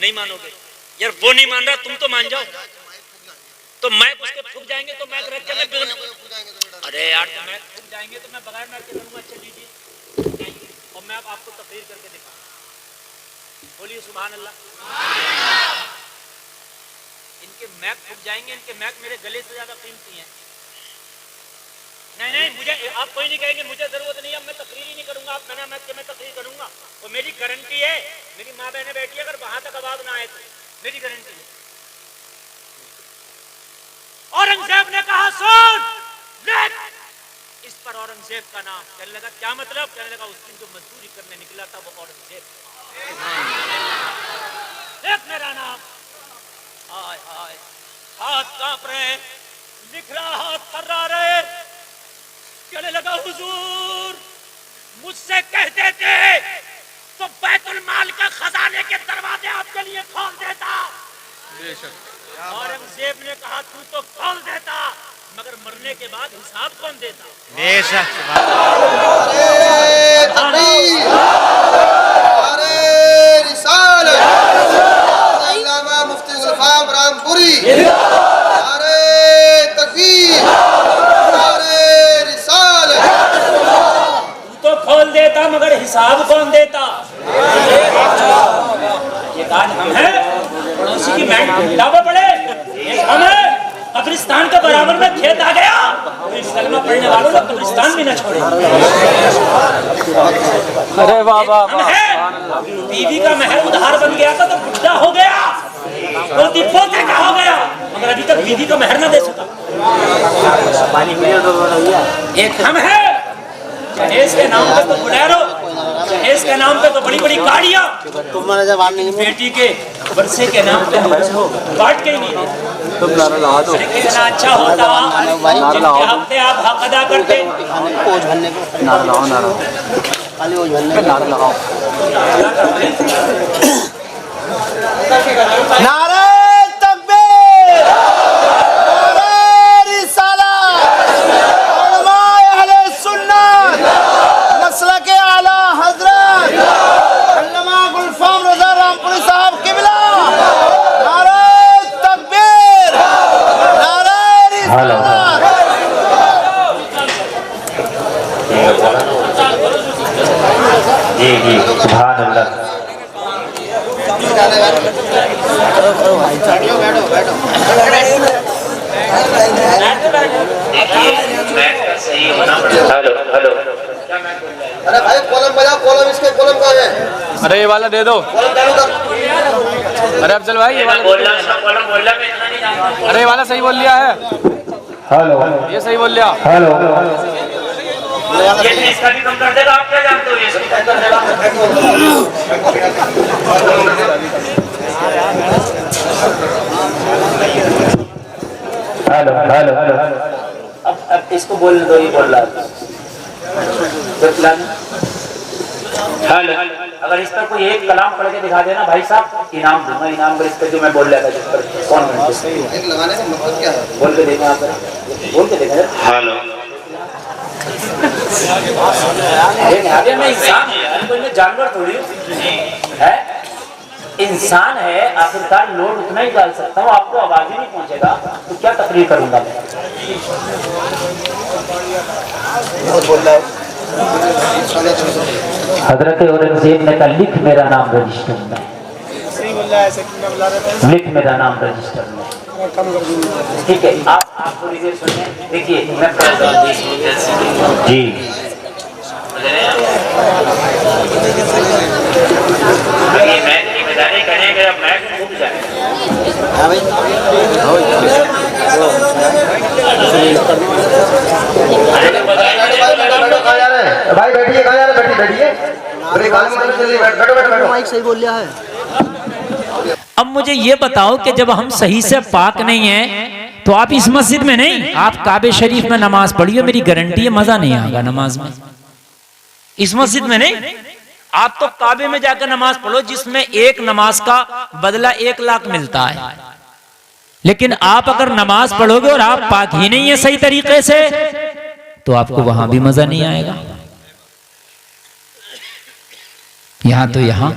नहीं मानोगे यार, वो नहीं मान रहा, तुम तो मान जाओ। तो मैक उसके फूक जाएंगे तो मैक रख के मैं, अरे यार तो मैक फूक जाएंगे तो मैं बगैर मैक के करूंगा। अच्छा लीजिए, और मैं आपको तकरीर करके दिखाऊंगा। बोलिए सुभान अल्लाह। इनके मैक फूक जाएंगे, इनके मैक मेरे गले से ज्यादा कीमती हैं। नहीं नहीं, मुझे आप कोई नहीं कहेंगे, मुझे जरूरत नहीं है, अब मैं तकरीर ही नहीं करूंगा। आप बिना मैक के मैं तकरीर करूंगा, वो मेरी गारंटी है। मेरी माँ बहनें बैठी है, अगर वहां तक आवाज ना आए तो मेरी गारंटी है। औरंगजेब ने कहा सुन देख, इस पर औरंगजेब का नाम। कहने लगा क्या मतलब? कहने लगा उस दिन जो मजदूरी करने निकला था वो औरंगजेब। देख मेरा नाम, हाय हाय, हाथ कांप रहे, लिख रहा हाथ थर्रा रहे। कहने लगा हुजूर मुझसे कहते थे तो बैतुल माल का खजाने के दरवाजे आपके लिए खोल देता। औरंगजेब ने कहा तू तो खोल देता, मगर मरने के बाद हिसाब कौन देता? मुफ्ती गुलफाम रामपुरी, तो खोल देता मगर हिसाब कौन देता? ये आज हम हैं, पड़ोसी की किताबें पढ़े, हम हैं। कब्रिस्तान के बराबर में खेत आ गया, कलमा पढ़ने वालों को कब्रिस्तान भी न छोड़े। अरे बाबा, हम हैं, बीवी का महर उधार बन गया था तो बुढ़ा हो गया, पोती पोते का हो गया, मगर अभी तक बीवी का महर न दे सका। एक हम हैं, जहेज के नाम पे तो बुलेरो, जहेज के नाम पे तो बड़ी बड़ी गाड़ियां, बेटी के वर्षे के नाम पे बांट के ही नहीं। अरे कितना अच्छा होता जिनके हफ्ते आप हक अदा करते। नारे तकबीर, नारे रिसालत, उलमाए अहले सुन्नत, मसलके आला हजरत अल्लामा गुलफाम रज़ा रामपुरी साहब किबला। नारे तकबीर, नारे रिसालत। जी जी सुभान अल्लाह। हेलो हेलो, अरे भाई कॉलम बजाओ, कॉलम इसके कॉलम का है। अरे ये वाला दे दो। कॉलम चालू कर। अरे अफजल भाई ये वाला, अरे ये वाला सही बोल लिया है। हेलो, ये सही बोल लिया। हेलो, ये इसका भी कम कर देगा, आप क्या जानते हो? ये सब कम कर देगा। हेलो, हेलो, अब इसको बोल दो, ये बोल रहा है। हेलो, अगर इस पर कोई एक कलाम पढ़ के दिखा देना भाई साहब, इनाम दूंगा। इनाम पर इस पर जो मैं बोल रहा था, जिस पर कौन एक लगाने का मतलब क्या है? बोल के देखना, आप बोल के देखना। हेलो, मैं इंसान हूँ यार, कोई मैं जानवर थोड़ी हूँ है, इंसान है। आखिरकार लोड उतना ही डाल सकता हूँ, आपको आवाज ही नहीं पहुंचेगा तो क्या तकरीर करूंगा मैं? हजरत औरंगजेब ने कहा लिख मेरा नाम रजिस्टर में, लिख मेरा नाम रजिस्टर में। ठीक है, आप थोड़ी देर सुनिए। देखिए मैं जी भाई बैठिए, कहाँ जा रहे? बैठिए। माइक सही बोल लिया है। अब मुझे ये बताओ कि जब हम सही से पाक नहीं हैं तो आप इस मस्जिद में नहीं, आप काबे शरीफ में नमाज पढ़िए, मेरी गारंटी है मजा नहीं आएगा नमाज में। इस मस्जिद में नहीं, आप तो काबे में जाकर नमाज पढ़ो जिसमें एक नमाज का बदला 1 लाख मिलता है। लेकिन आप अगर नमाज पढ़ोगे और आप पाक ही नहीं है सही तरीके से तो आपको वहां भी मजा नहीं आएगा। यहां तो यहां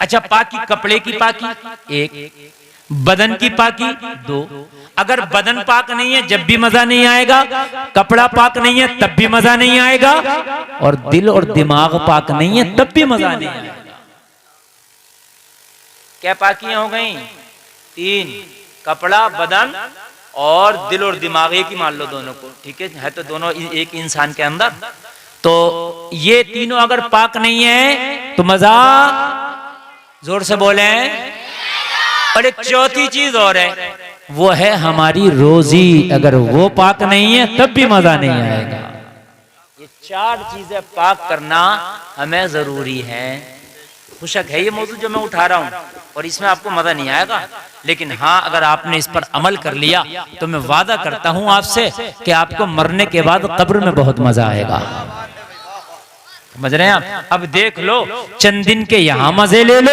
अच्छा, पाकी कपड़े की पाकी 1, बदन की पाकी 2। अगर बदन पाक नहीं है जब भी मजा नहीं आएगा, कपड़ा पाक नहीं है तब भी मजा नहीं आएगा, और दिल और दिमाग पाक नहीं है तब भी मजा नहीं आएगा। क्या पाकियां हो गई? 3, कपड़ा, बदन और दिल और दिमाग, एक ही मान लो दोनों को, ठीक है तो दोनों एक इंसान के अंदर। तो ये तीनों अगर पाक नहीं है तो मजा, जोर से बोले। और एक चौथी चीज और है, वो है हमारी रोजी, अगर वो पाक नहीं है तब भी मजा नहीं आएगा। ये 4 चीजें पाक करना हमें जरूरी है। खुशक है ये मौजूद जो मैं उठा रहा हूं, और इसमें आपको मजा नहीं आएगा, लेकिन हाँ अगर आपने इस पर अमल कर लिया तो मैं वादा करता हूं आपसे कि आपको मरने के बाद कब्र में बहुत मजा आएगा। समझ रहे हैं आप? अब देख लो, चंद दिन के यहां मजे ले लो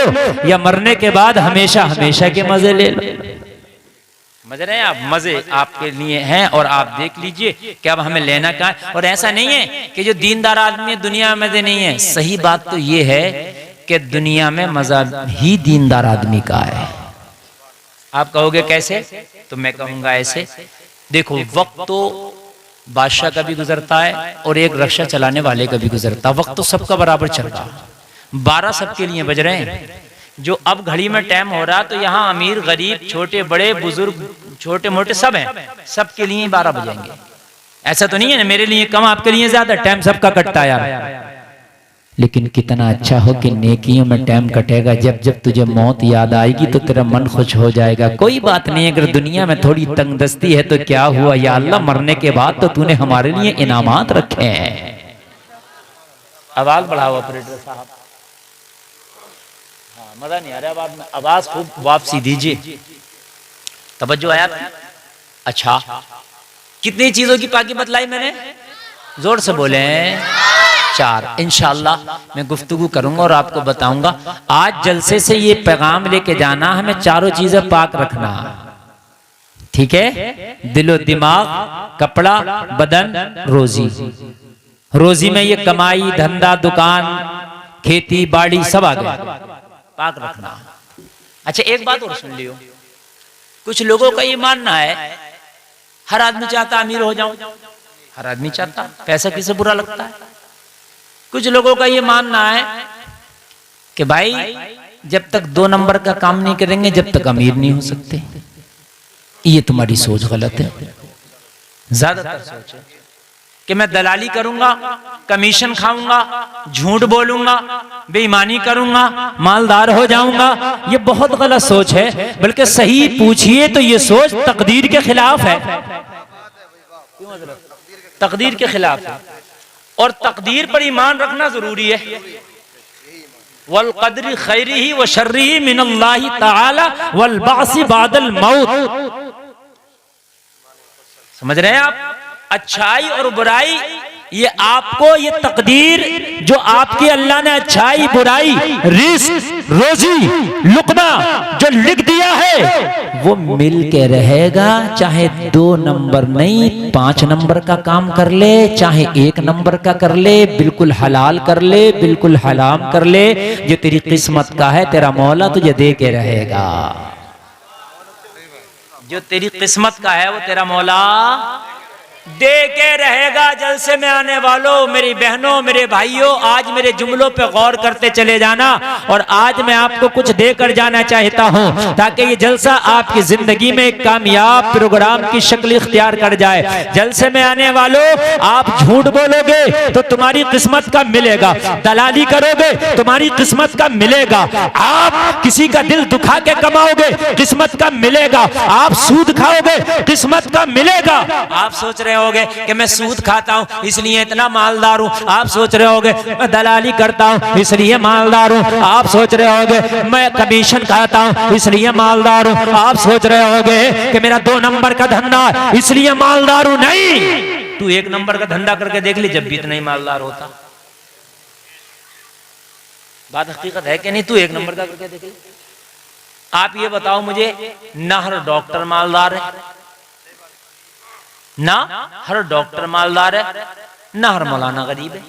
या मरने के बाद हमेशा हमेशा के मजे ले लो। समझ रहे हैं आप? मजे आपके लिए हैं, और आप देख लीजिए कि अब हमें लेना क्या है। और ऐसा नहीं है कि जो दीनदार आदमी है दुनिया में मजे नहीं है। सही बात तो ये है कि दुनिया में मजा ही दीनदार आदमी का है। आप कहोगे कैसे? तो मैं कहूंगा ऐसे, देखो वक्त तो बादशाह का भी गुजरता है और एक रक्षा चलाने वाले का भी गुजरता है। वक्त तो सबका बराबर चल रहा, 12 सबके लिए बज रहे हैं। जो अब घड़ी में टाइम हो रहा, तो यहाँ अमीर गरीब छोटे बड़े बुजुर्ग छोटे मोटे सब हैं, सबके लिए 12 बजेंगे। ऐसा तो नहीं है ना मेरे लिए कम आपके लिए ज्यादा, टाइम सबका कटता है यार। लेकिन कितना अच्छा हो कि नेकियों में टाइम कटेगा। जब जब तुझे मौत याद आएगी तो तेरा मन खुश हो जाएगा। कोई बात नहीं, अगर दुनिया में थोड़ी तंगदस्ती है तो क्या हुआ, या अल्लाह मरने के बाद तो तूने हमारे लिए इनामात रखे हैं। आवाज बढ़ाओ ऑपरेटर साहब। हाँ मजा नहीं आ रहा आवाज में, आवाज खूब वापसी दीजिए, तवज्जो है आपकी। अच्छा, कितनी चीजों की पाकी बतलाई मैंने? जोर से बोले। 4। इंशाअल्लाह मैं गुफ्तगू करूंगा और आपको बताऊंगा। आज जलसे से ये पैगाम लेके जाना, हमें चारों चीजें पाक रखना, ठीक है? दिलो दिमाग, कपड़ा, बदन, रोजी। रोजी में ये कमाई धंधा दुकान खेती बाड़ी सब आ गया, पाक रखना। अच्छा एक बात और सुन लियो, कुछ लोगों का ये मानना है हर आदमी चाहता अमीर हो जाऊं, हर आदमी चाहता, पैसा किसे बुरा लगता है। कुछ लोगों का ये मानना है कि भाई जब तक 2 नंबर का काम नहीं करेंगे जब तक अमीर नहीं हो सकते। ये तुम्हारी सोच गलत है। ज्यादातर सोच है कि मैं दलाली करूंगा, कमीशन खाऊंगा, झूठ बोलूंगा, बेईमानी करूंगा, मालदार हो जाऊंगा। ये बहुत गलत सोच है। बल्कि सही पूछिए तो ये सोच तकदीर के खिलाफ है। तकदीर के खिलाफ है, और तकदीर पर ईमान रखना जरूरी है। वल क़द्रि खैरिही व शर्रिही मिनल्लाहि तआला वल बासी बादल मौत। समझ रहे हैं आप? अच्छाई और बुराई ये आपको, ये तकदीर जो आपकी अल्लाह ने अच्छाई बुराई रिस्क रोजी लुकमा जो लिख दिया है वो मिल के रहेगा। चाहे 2 नंबर नहीं 5 नंबर का काम कर ले, चाहे 1 नंबर का कर ले, बिल्कुल हलाल कर ले, बिल्कुल हराम कर ले, जो तेरी किस्मत का है तेरा मौला तुझे दे के रहेगा। जो तेरी किस्मत का है वो तेरा मौला दे के रहेगा। जलसे में आने वालों, मेरी बहनों, मेरे भाइयों, आज मेरे जुमलों पे गौर करते चले जाना। और आज मैं आपको कुछ देकर जाना चाहता हूं ताकि ये जलसा आपकी जिंदगी में एक कामयाब प्रोग्राम की शक्ल इख्तियार कर जाए। जलसे में आने वालों, आप झूठ बोलोगे तो तुम्हारी किस्मत का मिलेगा, दलाली करोगे तुम्हारी किस्मत का मिलेगा, आप किसी का दिल दुखा के कमाओगे किस्मत का मिलेगा, आप सूद खाओगे किस्मत का मिलेगा। आप सोच रहे होगे कि मैं सूद खाता हूं इसलिए इतना मालदार हूं, आप सोच रहे होगे मैं दलाली करता हूं इसलिए मालदार हूं, आप सोच रहे होगे मैं कमीशन खाता हूं इसलिए मालदार हूं, आप सोच रहे होगे कि मेरा 2 नंबर का धंधा इसलिए मालदार हूं। नहीं, तू 1 नंबर का धंधा करके देख ले, जब भी इतना ही मालदार होता। बात हकीकत है कि नहीं? तू 1 नंबर का करके देख ले। आप ये बताओ मुझे, ना हर डॉक्टर मालदार है, ना हर डॉक्टर मालदार है, ना हर मौलाना गरीब है।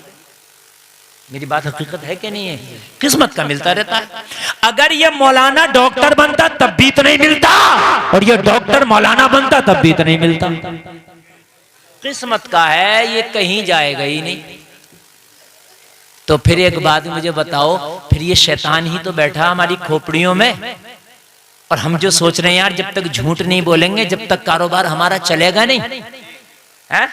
मेरी बात हकीकत है कि नहीं है? किस्मत का मिलता रहता है। अगर ये मौलाना डॉक्टर बनता तब भी तो नहीं मिलता, और ये डॉक्टर मौलाना बनता तब भी तो नहीं मिलता। किस्मत का है, ये कहीं जाएगा ही नहीं। तो फिर एक बात मुझे बताओ, फिर ये शैतान ही तो बैठा हमारी खोपड़ियों में, और हम जो सोच रहे हैं यार जब तक झूठ नहीं बोलेंगे जब तक कारोबार हमारा चलेगा नहीं है?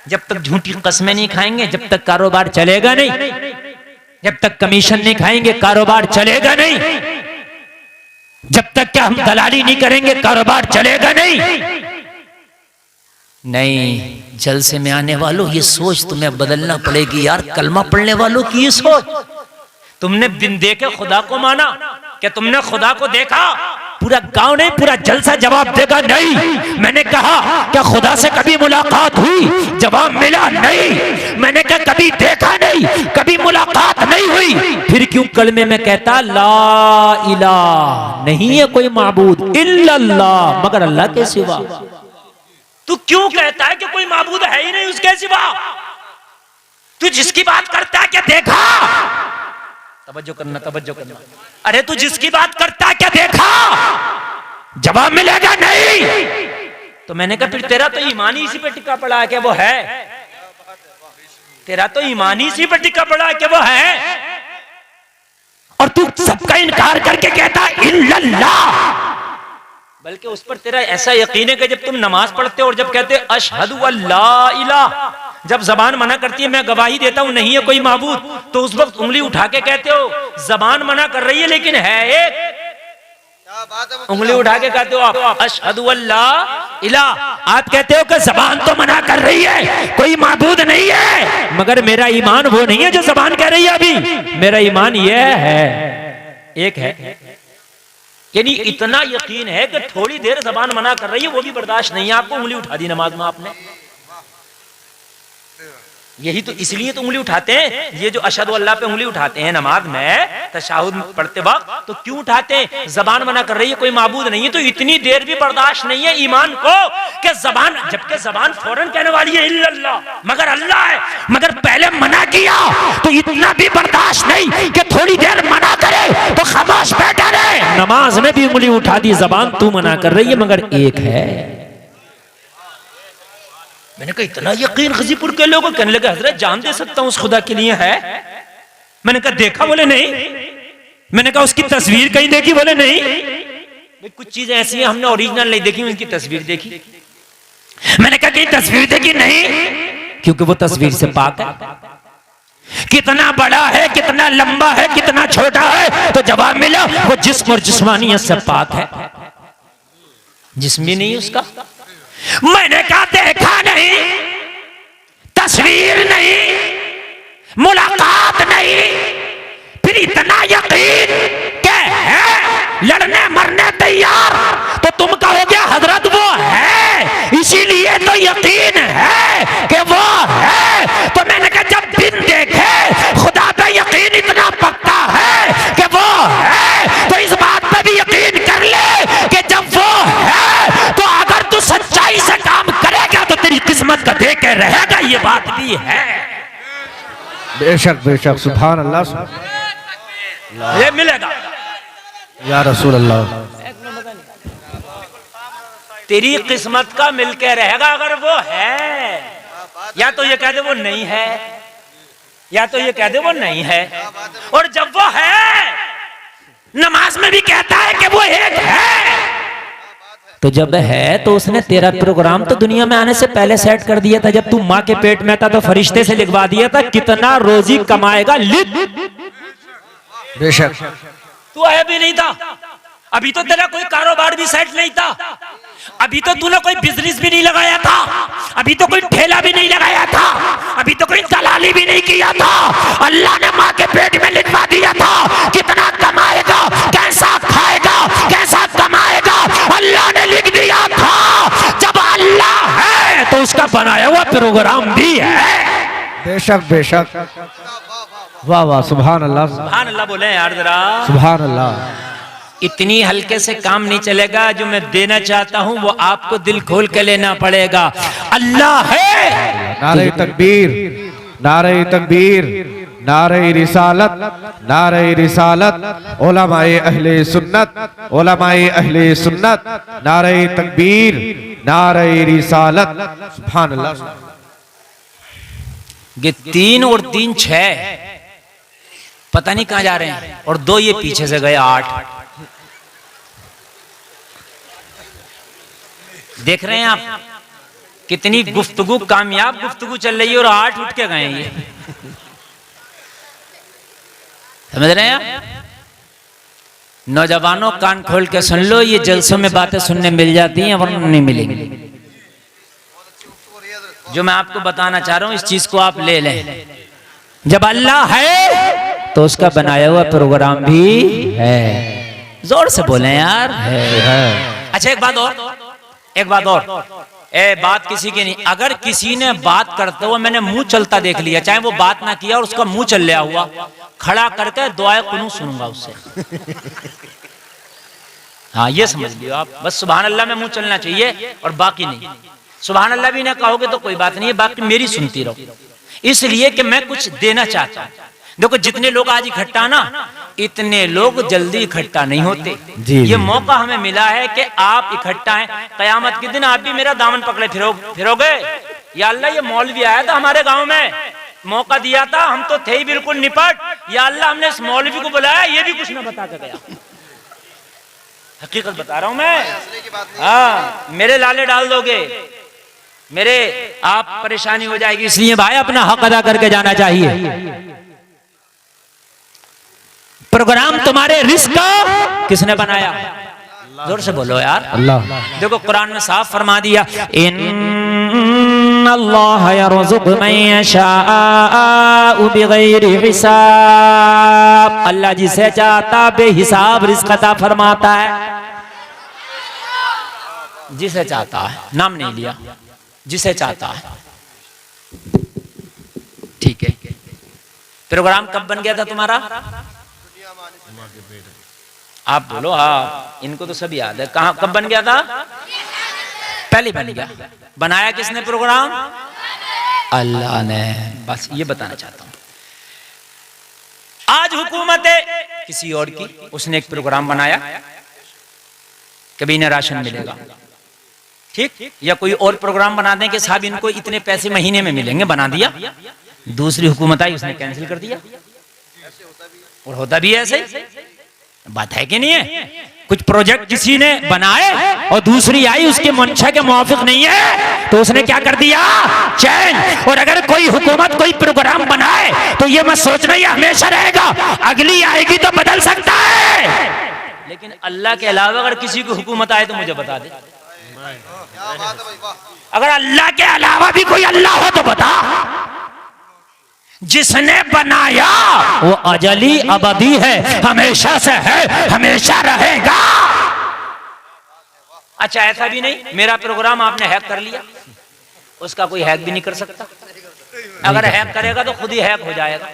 जब तक झूठी कस्में नहीं खाएंगे जब तक कारोबार चलेगा नहीं, जब तक कमीशन नहीं खाएंगे कारोबार चलेगा नहीं, जब तक क्या हम दलाली नहीं करेंगे कारोबार चलेगा नहीं। नहीं, जलसे में आने वालों ये सोच तुम्हें बदलना पड़ेगी यार। कलमा पढ़ने वालों की ये सोच, तुमने बिन देखे खुदा को माना, क्या तुमने खुदा को देखा? पूरा गांव नहीं पूरा जलसा जवाब देगा नहीं। मैंने कहा क्या खुदा से कभी मुलाकात हुई? जवाब मिला नहीं। मैंने क्या कभी देखा नहीं, कभी मुलाकात नहीं हुई? फिर क्यों कलमे में कहता ला इलाहा, नहीं है कोई माबूद इल्लल्लाह, मगर अल्लाह के सिवा। तू क्यों कहता है कि कोई माबूद है ही नहीं उसके सिवा? तू जिसकी बात करता है क्या देखा? तवज्जो करना, तवज्जो करना। अरे तू जिसकी बात करता है क्या देखा? जवाब मिलेगा नहीं। तो मैंने कहा फिर तेरा तो ईमान ही इसी पे टिका पड़ा है कि वो है। तेरा तो ईमान ही इसी पे टिका पड़ा है कि वो है, और तू सबका इनकार करके कहता इल्लल्लाह। बल्कि उस पर तेरा ऐसा यकीन है कि जब तुम नमाज पढ़ते हो और जब कहते अशहदु अल्ला इलाहा, जब जबान मना करती है मैं गवाही देता हूं नहीं है कोई माबूद, तो उस वक्त उंगली उठा के कहते हो जबान मना कर रही है लेकिन है एक। उंगली उठा के कहते हो आप अशहदु अल्ला इलाहा। आप कहते हो कि जबान तो मना कर रही है कोई माबूद नहीं है, मगर मेरा ईमान वो नहीं है जो जबान कह रही है। अभी मेरा ईमान ये है, एक है। यानी इतना यकीन है कि थोड़ी देर जबान मना कर रही है वो भी बर्दाश्त नहीं है आपको, उंगली उठा दी नमाज में आपने। यही तो इसलिए तो उंगली उठाते हैं, ये जो अशहदु अल्लाह पे उंगली उठाते हैं नमाज में तशहुद पढ़ते वक्त, तो क्यों उठाते हैं? जबान मना कर रही है कोई माबूद नहीं है, तो इतनी देर भी बर्दाश्त नहीं है ईमान को कि जबान, जबकि जबान फौरन कहने वाली है इल्लल्लाह, मगर अल्लाह है, मगर पहले मना किया तो इतना भी बर्दाश्त नहीं कि थोड़ी देर मना करे तो खामोश बैठा रहे। नमाज में भी उंगली उठा दी, जबान तू मना कर रही है मगर एक है। मैंने कहा इतना यकीन गाजीपुर के लोगों कहने लगे हजरत जान दे सकता हूं उस खुदा के लिए है। मैंने कहा देखा? बोले नहीं। मैंने कहा उसकी तस्वीर कहीं देखी? बोले नहीं। कुछ चीजें ऐसी हैं हमने ओरिजिनल नहीं देखी, उनकी तस्वीर देखी। मैंने कहा कहीं तस्वीर देखी? नहीं, क्योंकि वो तस्वीर से पाक है। कितना बड़ा है, कितना लंबा है, कितना छोटा है? तो जवाब मिला वो जिस्म और जिस्मानियत से पाक है, जिस्म भी नहीं उसका। मैंने कहा देखा नहीं, तस्वीर नहीं, मुलाकात नहीं, फिर इतना यकीन के है लड़ने मरने तैयार, तो तुम कहोगे हजरत वो है इसीलिए तो यकीन है कि वो है। तो मैंने कहा जब दिन देखे खुदा पे यकीन इतना पक्का है कि वो है, तो इस बात पे भी यकीन कर ले कि जब वो है तो अगर तू सच्चाई से काम करेगा तो तेरी किस्मत का दे के रहेगा, ये बात भी है। बेशक बेशक, सुभान अल्लाह, ये मिलेगा या रसूल अल्लाह। तेरी किस्मत का मिलके रहेगा अगर वो है। या तो ये कह दे वो नहीं है, या तो ये कह दे वो नहीं है। और जब वो है, नमाज में भी कहता है कि वो एक है, तो जब है तो उसने तेरा प्रोग्राम तो दुनिया में आने से पहले सेट कर दिया था। जब तू माँ के पेट में था तो फरिश्ते से लिखवा दिया था कितना रोजी कमाएगा, लिख। बेशक तू आया भी नहीं था, अभी तो तेरा कोई कारोबार भी सेट नहीं था, अभी तो तूने कोई बिजनेस भी नहीं लगाया था, अभी तो कोई ठेला भी नहीं लगाया था, अभी तो कोई दलाली भी नहीं किया था। अल्लाह ने माँ के पेट में लिखवा दिया था कितना कमाएगा, कैसा खाएगा, कैसा कमाएगा, अल्लाह ने लिख दिया था। जब अल्लाह है तो उसका बनाया हुआ प्रोग्राम भी है। बेशक बेशक, वाह वाह, सुभान अल्लाह, सुभान अल्लाह बोले यार जरा, सुभान अल्लाह। इतनी हल्के से काम नहीं चलेगा। जो मैं देना चाहता हूं वो आपको दिल खोल के लेना पड़ेगा। अल्लाह है, नारे तकबीर, नारे तकबीर, नारे रिसालत, नारे रिसालत, उलमाए अहले सुन्नत, उलमाए अहले सुन्नत, नारे तकबीर, नारे रिसालत। सुभान अल्लाह। ये 3 और 3 6, पता नहीं कहां जा रहे हैं, और 2 ये पीछे से गए 8। देख रहे हैं आप कितनी गुफ्तगू, कामयाब गुफ्तगू चल रही है, और 8 उठ के गए ये। समझ रहे हैं आप? नौजवानों कान खोल के सुन लो, ये जलसों में बातें सुनने मिल जाती हैं वरना नहीं मिलेंगी। जो मैं आपको बताना चाह रहा हूं इस चीज को आप ले लें। जब अल्लाह है तो उसका बनाया हुआ प्रोग्राम भी है। जोर से बोले यार, है। अच्छा एक बात और, बात किसी की नहीं। अगर किसी ने बात करते हुए मैंने मुंह चलता देख लिया, चाहे वो बात ना किया और उसका मुंह चल लिया हुआ, खड़ा करके दुआए कुनूत सुनूंगा उससे। हाँ ये समझ लियो आप, बस सुभान अल्लाह में मुंह चलना चाहिए और बाकी नहीं। सुभान अल्लाह भी ना कहोगे तो कोई बात नहीं है, बाकी मेरी सुनती रहो। इसलिए कि मैं कुछ देना चाहता हूं। देखो जितने लोग आज इकट्ठा ना, इतने लोग जल्दी इकट्ठा नहीं होते। ये मौका हमें मिला है कि आप इकट्ठा हैं। कयामत के दिन आप भी मेरा दामन पकड़े फिरोगे, या अल्लाह ये मौलवी आया था हमारे गांव में, मौका दिया था, हम तो थे ही बिल्कुल निपट, या अल्लाह हमने इस मौलवी को बुलाया, ये भी कुछ ना बता के गया। हकीकत बता रहा हूं मैं। हाँ मेरे लाले डाल दोगे, मेरे आप परेशानी हो जाएगी। इसलिए भाई अपना हक अदा करके जाना चाहिए। प्रोग्राम तुम्हारे रिस्क का किसने बनाया? जोर से बोलो यार, अल्लाह। देखो कुरान में साफ फरमा दिया, इन्नल्लाह यरज़ुक़ु मन यशाअ बिग़ैरि हिसाब। अल्लाह जिसे चाहता बेहिसाब रिस्क अता फरमाता है, जिसे चाहता है, नाम नहीं लिया, जिसे चाहता है। ठीक है, प्रोग्राम कब बन गया था तुम्हारा? आप बोलो। हाँ इनको तो सब याद है। कहां कब बन गया था? पहले बन गया। बनाया किसने प्रोग्राम? अल्लाह ने। बस ये बताना चाहता हूं। आज हुकूमत है किसी और की, उसने एक प्रोग्राम बनाया, कभी इन्हें राशन मिलेगा, ठीक, या कोई और प्रोग्राम बना दें कि साहब इनको इतने पैसे महीने में मिलेंगे, बना दिया। दूसरी हुकूमत आई, उसने कैंसिल कर दिया। और होता भी ऐसे, बात है कि नहीं है? कुछ प्रोजेक्ट किसी ने बनाए और दूसरी आई उसके मंशा के मुआफिक नहीं है तो उसने क्या कर दिया? चेंज। और अगर कोई हुकूमत कोई प्रोग्राम बनाए तो ये मत सोचना ये हमेशा रहेगा, अगली आएगी तो बदल सकता है। लेकिन अल्लाह के अलावा अगर किसी की हुकूमत आए तो मुझे बता दे। अगर अल्लाह के अलावा भी कोई अल्लाह हो तो बता। जिसने बनाया वो अजली अबदी है, हमेशा से है, हमेशा रहेगा। अच्छा ऐसा भी नहीं मेरा प्रोग्राम आपने हैक कर लिया, उसका कोई हैक भी नहीं कर सकता। अगर हैक करेगा तो खुद ही हैक हो जाएगा।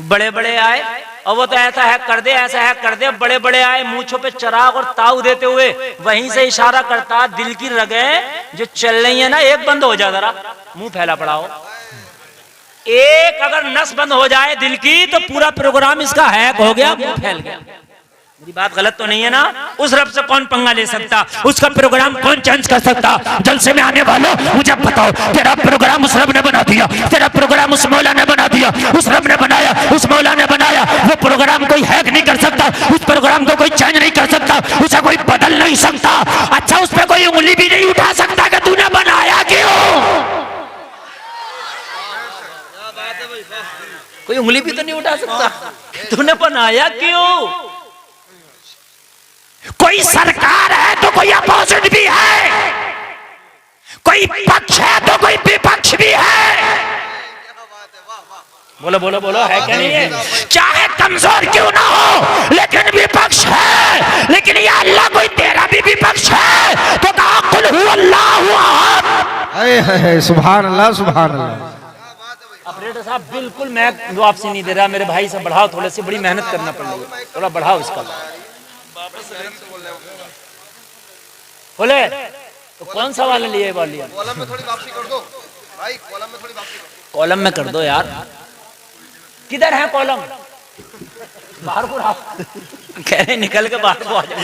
बड़े बड़े आए और वो तो ऐसा हैक कर दे, ऐसा हैक कर दे। बड़े बड़े आए मूंछों पे चराग और ताऊ देते हुए वहीं से इशारा करता, दिल की रगें जो चल रही है ना एक बंद हो जा, जरा मुंह फैला पड़ा हो। एक अगर नस बंद हो जाए दिल की तो पूरा प्रोग्राम इसका हैक हो गया, मुंह फैल गया। मेरी बात गलत तो नहीं है ना? उस रब से कौन पंगा ले सकता? उसका प्रोग्राम कौन चेंज कर सकता? जलसे में आने वालों मुझे बताओ, तेरा प्रोग्राम उस रब ने बना दिया, तेरा प्रोग्राम उस मौला ने बना दिया, उस रब ने बनाया, उस मौला ने बनाया। वो प्रोग्राम कोई हैक नहीं कर सकता, उस प्रोग्राम को कोई चेंज नहीं कर सकता, उसे कोई बदल नहीं सकता। अच्छा उस पर कोई उंगली भी नहीं उठा सकता कि तूने बनाया क्यों? कोई उंगली भी तो नहीं उठा सकता, तूने बनाया क्यों? कोई सरकार है तो कोई अपोजिट भी है, कोई पक्ष है तो कोई विपक्ष भी है। बोलो बोलो बोलो, है क्या नहीं है? चाहे कमजोर क्यों ना हो लेकिन विपक्ष है। लेकिन ये अल्लाह कोई तेरा भी विपक्ष है तो कहा कुल हु अल्लाहु अहद। सुभान अल्लाह, सुभान अल्लाह। ऑपरेटर साहब बिल्कुल मैं वापसी नहीं दे रहा, मेरे भाई से बढ़ाओ, थोड़े से बड़ी मेहनत करना पड़ेगी, थोड़ा बढ़ाओ इसका। बोले तो कौन सा वाला लिए? कॉलम में थोड़ी वापसी कर दो भाई, कॉलम में थोड़ी वापसी कर दो। कॉलम में कर दो यार। किधर है कॉलम? बाहर को आओ। कह रहे निकल के बाहर को आ जाओ।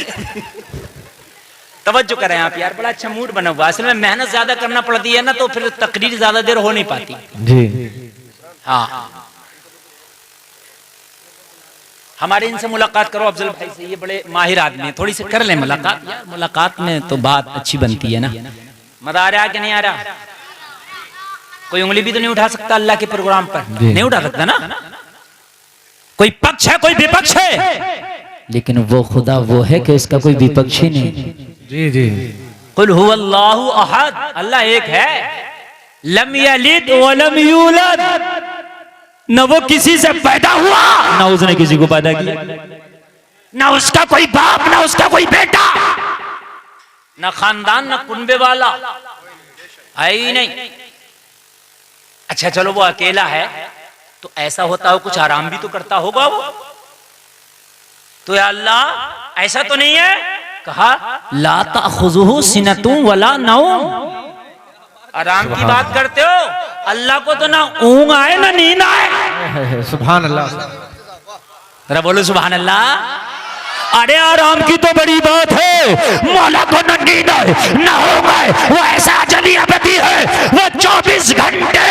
तवज्जो करें आप यार, बड़ा अच्छा मूड बना हुआ। असल में मेहनत ज्यादा करना पड़ती है ना, तो फिर तकरीर ज्यादा देर हो नहीं पाती जी। हाँ, हमारे इनसे मुलाकात करो अफजल भाई से, ये बड़े माहिर आदमी हैं, थोड़ी सी कर ले मुलाकात यार। मुलाकात में तो बात अच्छी बनती है ना। मजा आ रहा है कि नहीं आ रहा? कोई उंगली भी तो नहीं उठा सकता अल्लाह के प्रोग्राम पर, नहीं उठा सकता ना। कोई पक्ष है, कोई विपक्ष है, लेकिन वो खुदा वो है कि उसका कोई विपक्ष ही नहीं। जी जी। कुल हुवल्लाहु अहद, अल्लाह एक है। लम यलिद व लम यूलद, न वो किसी से पैदा हुआ न उसने किसी को पैदा किया, न उसका कोई बाप न उसका कोई बेटा, न खानदान न कुनबे वाला है ही नहीं। अच्छा चलो वो अकेला है, तो ऐसा होता हो कुछ आराम भी तो करता होगा वो, तो या अल्लाह ऐसा तो नहीं है। कहा ला ताखुजुहु सिनतुम वला नौम, आराम की बात करते हो, अल्लाह को तो ना ऊंग आए ना नींद आए। सुभान अल्लाह। जरा बोलो सुभान अल्लाह। अरे आराम की तो बड़ी बात है, मौला को न नींद आए न ऊंग आए, वो ऐसा अजली अबदी है, वो 24 घंटे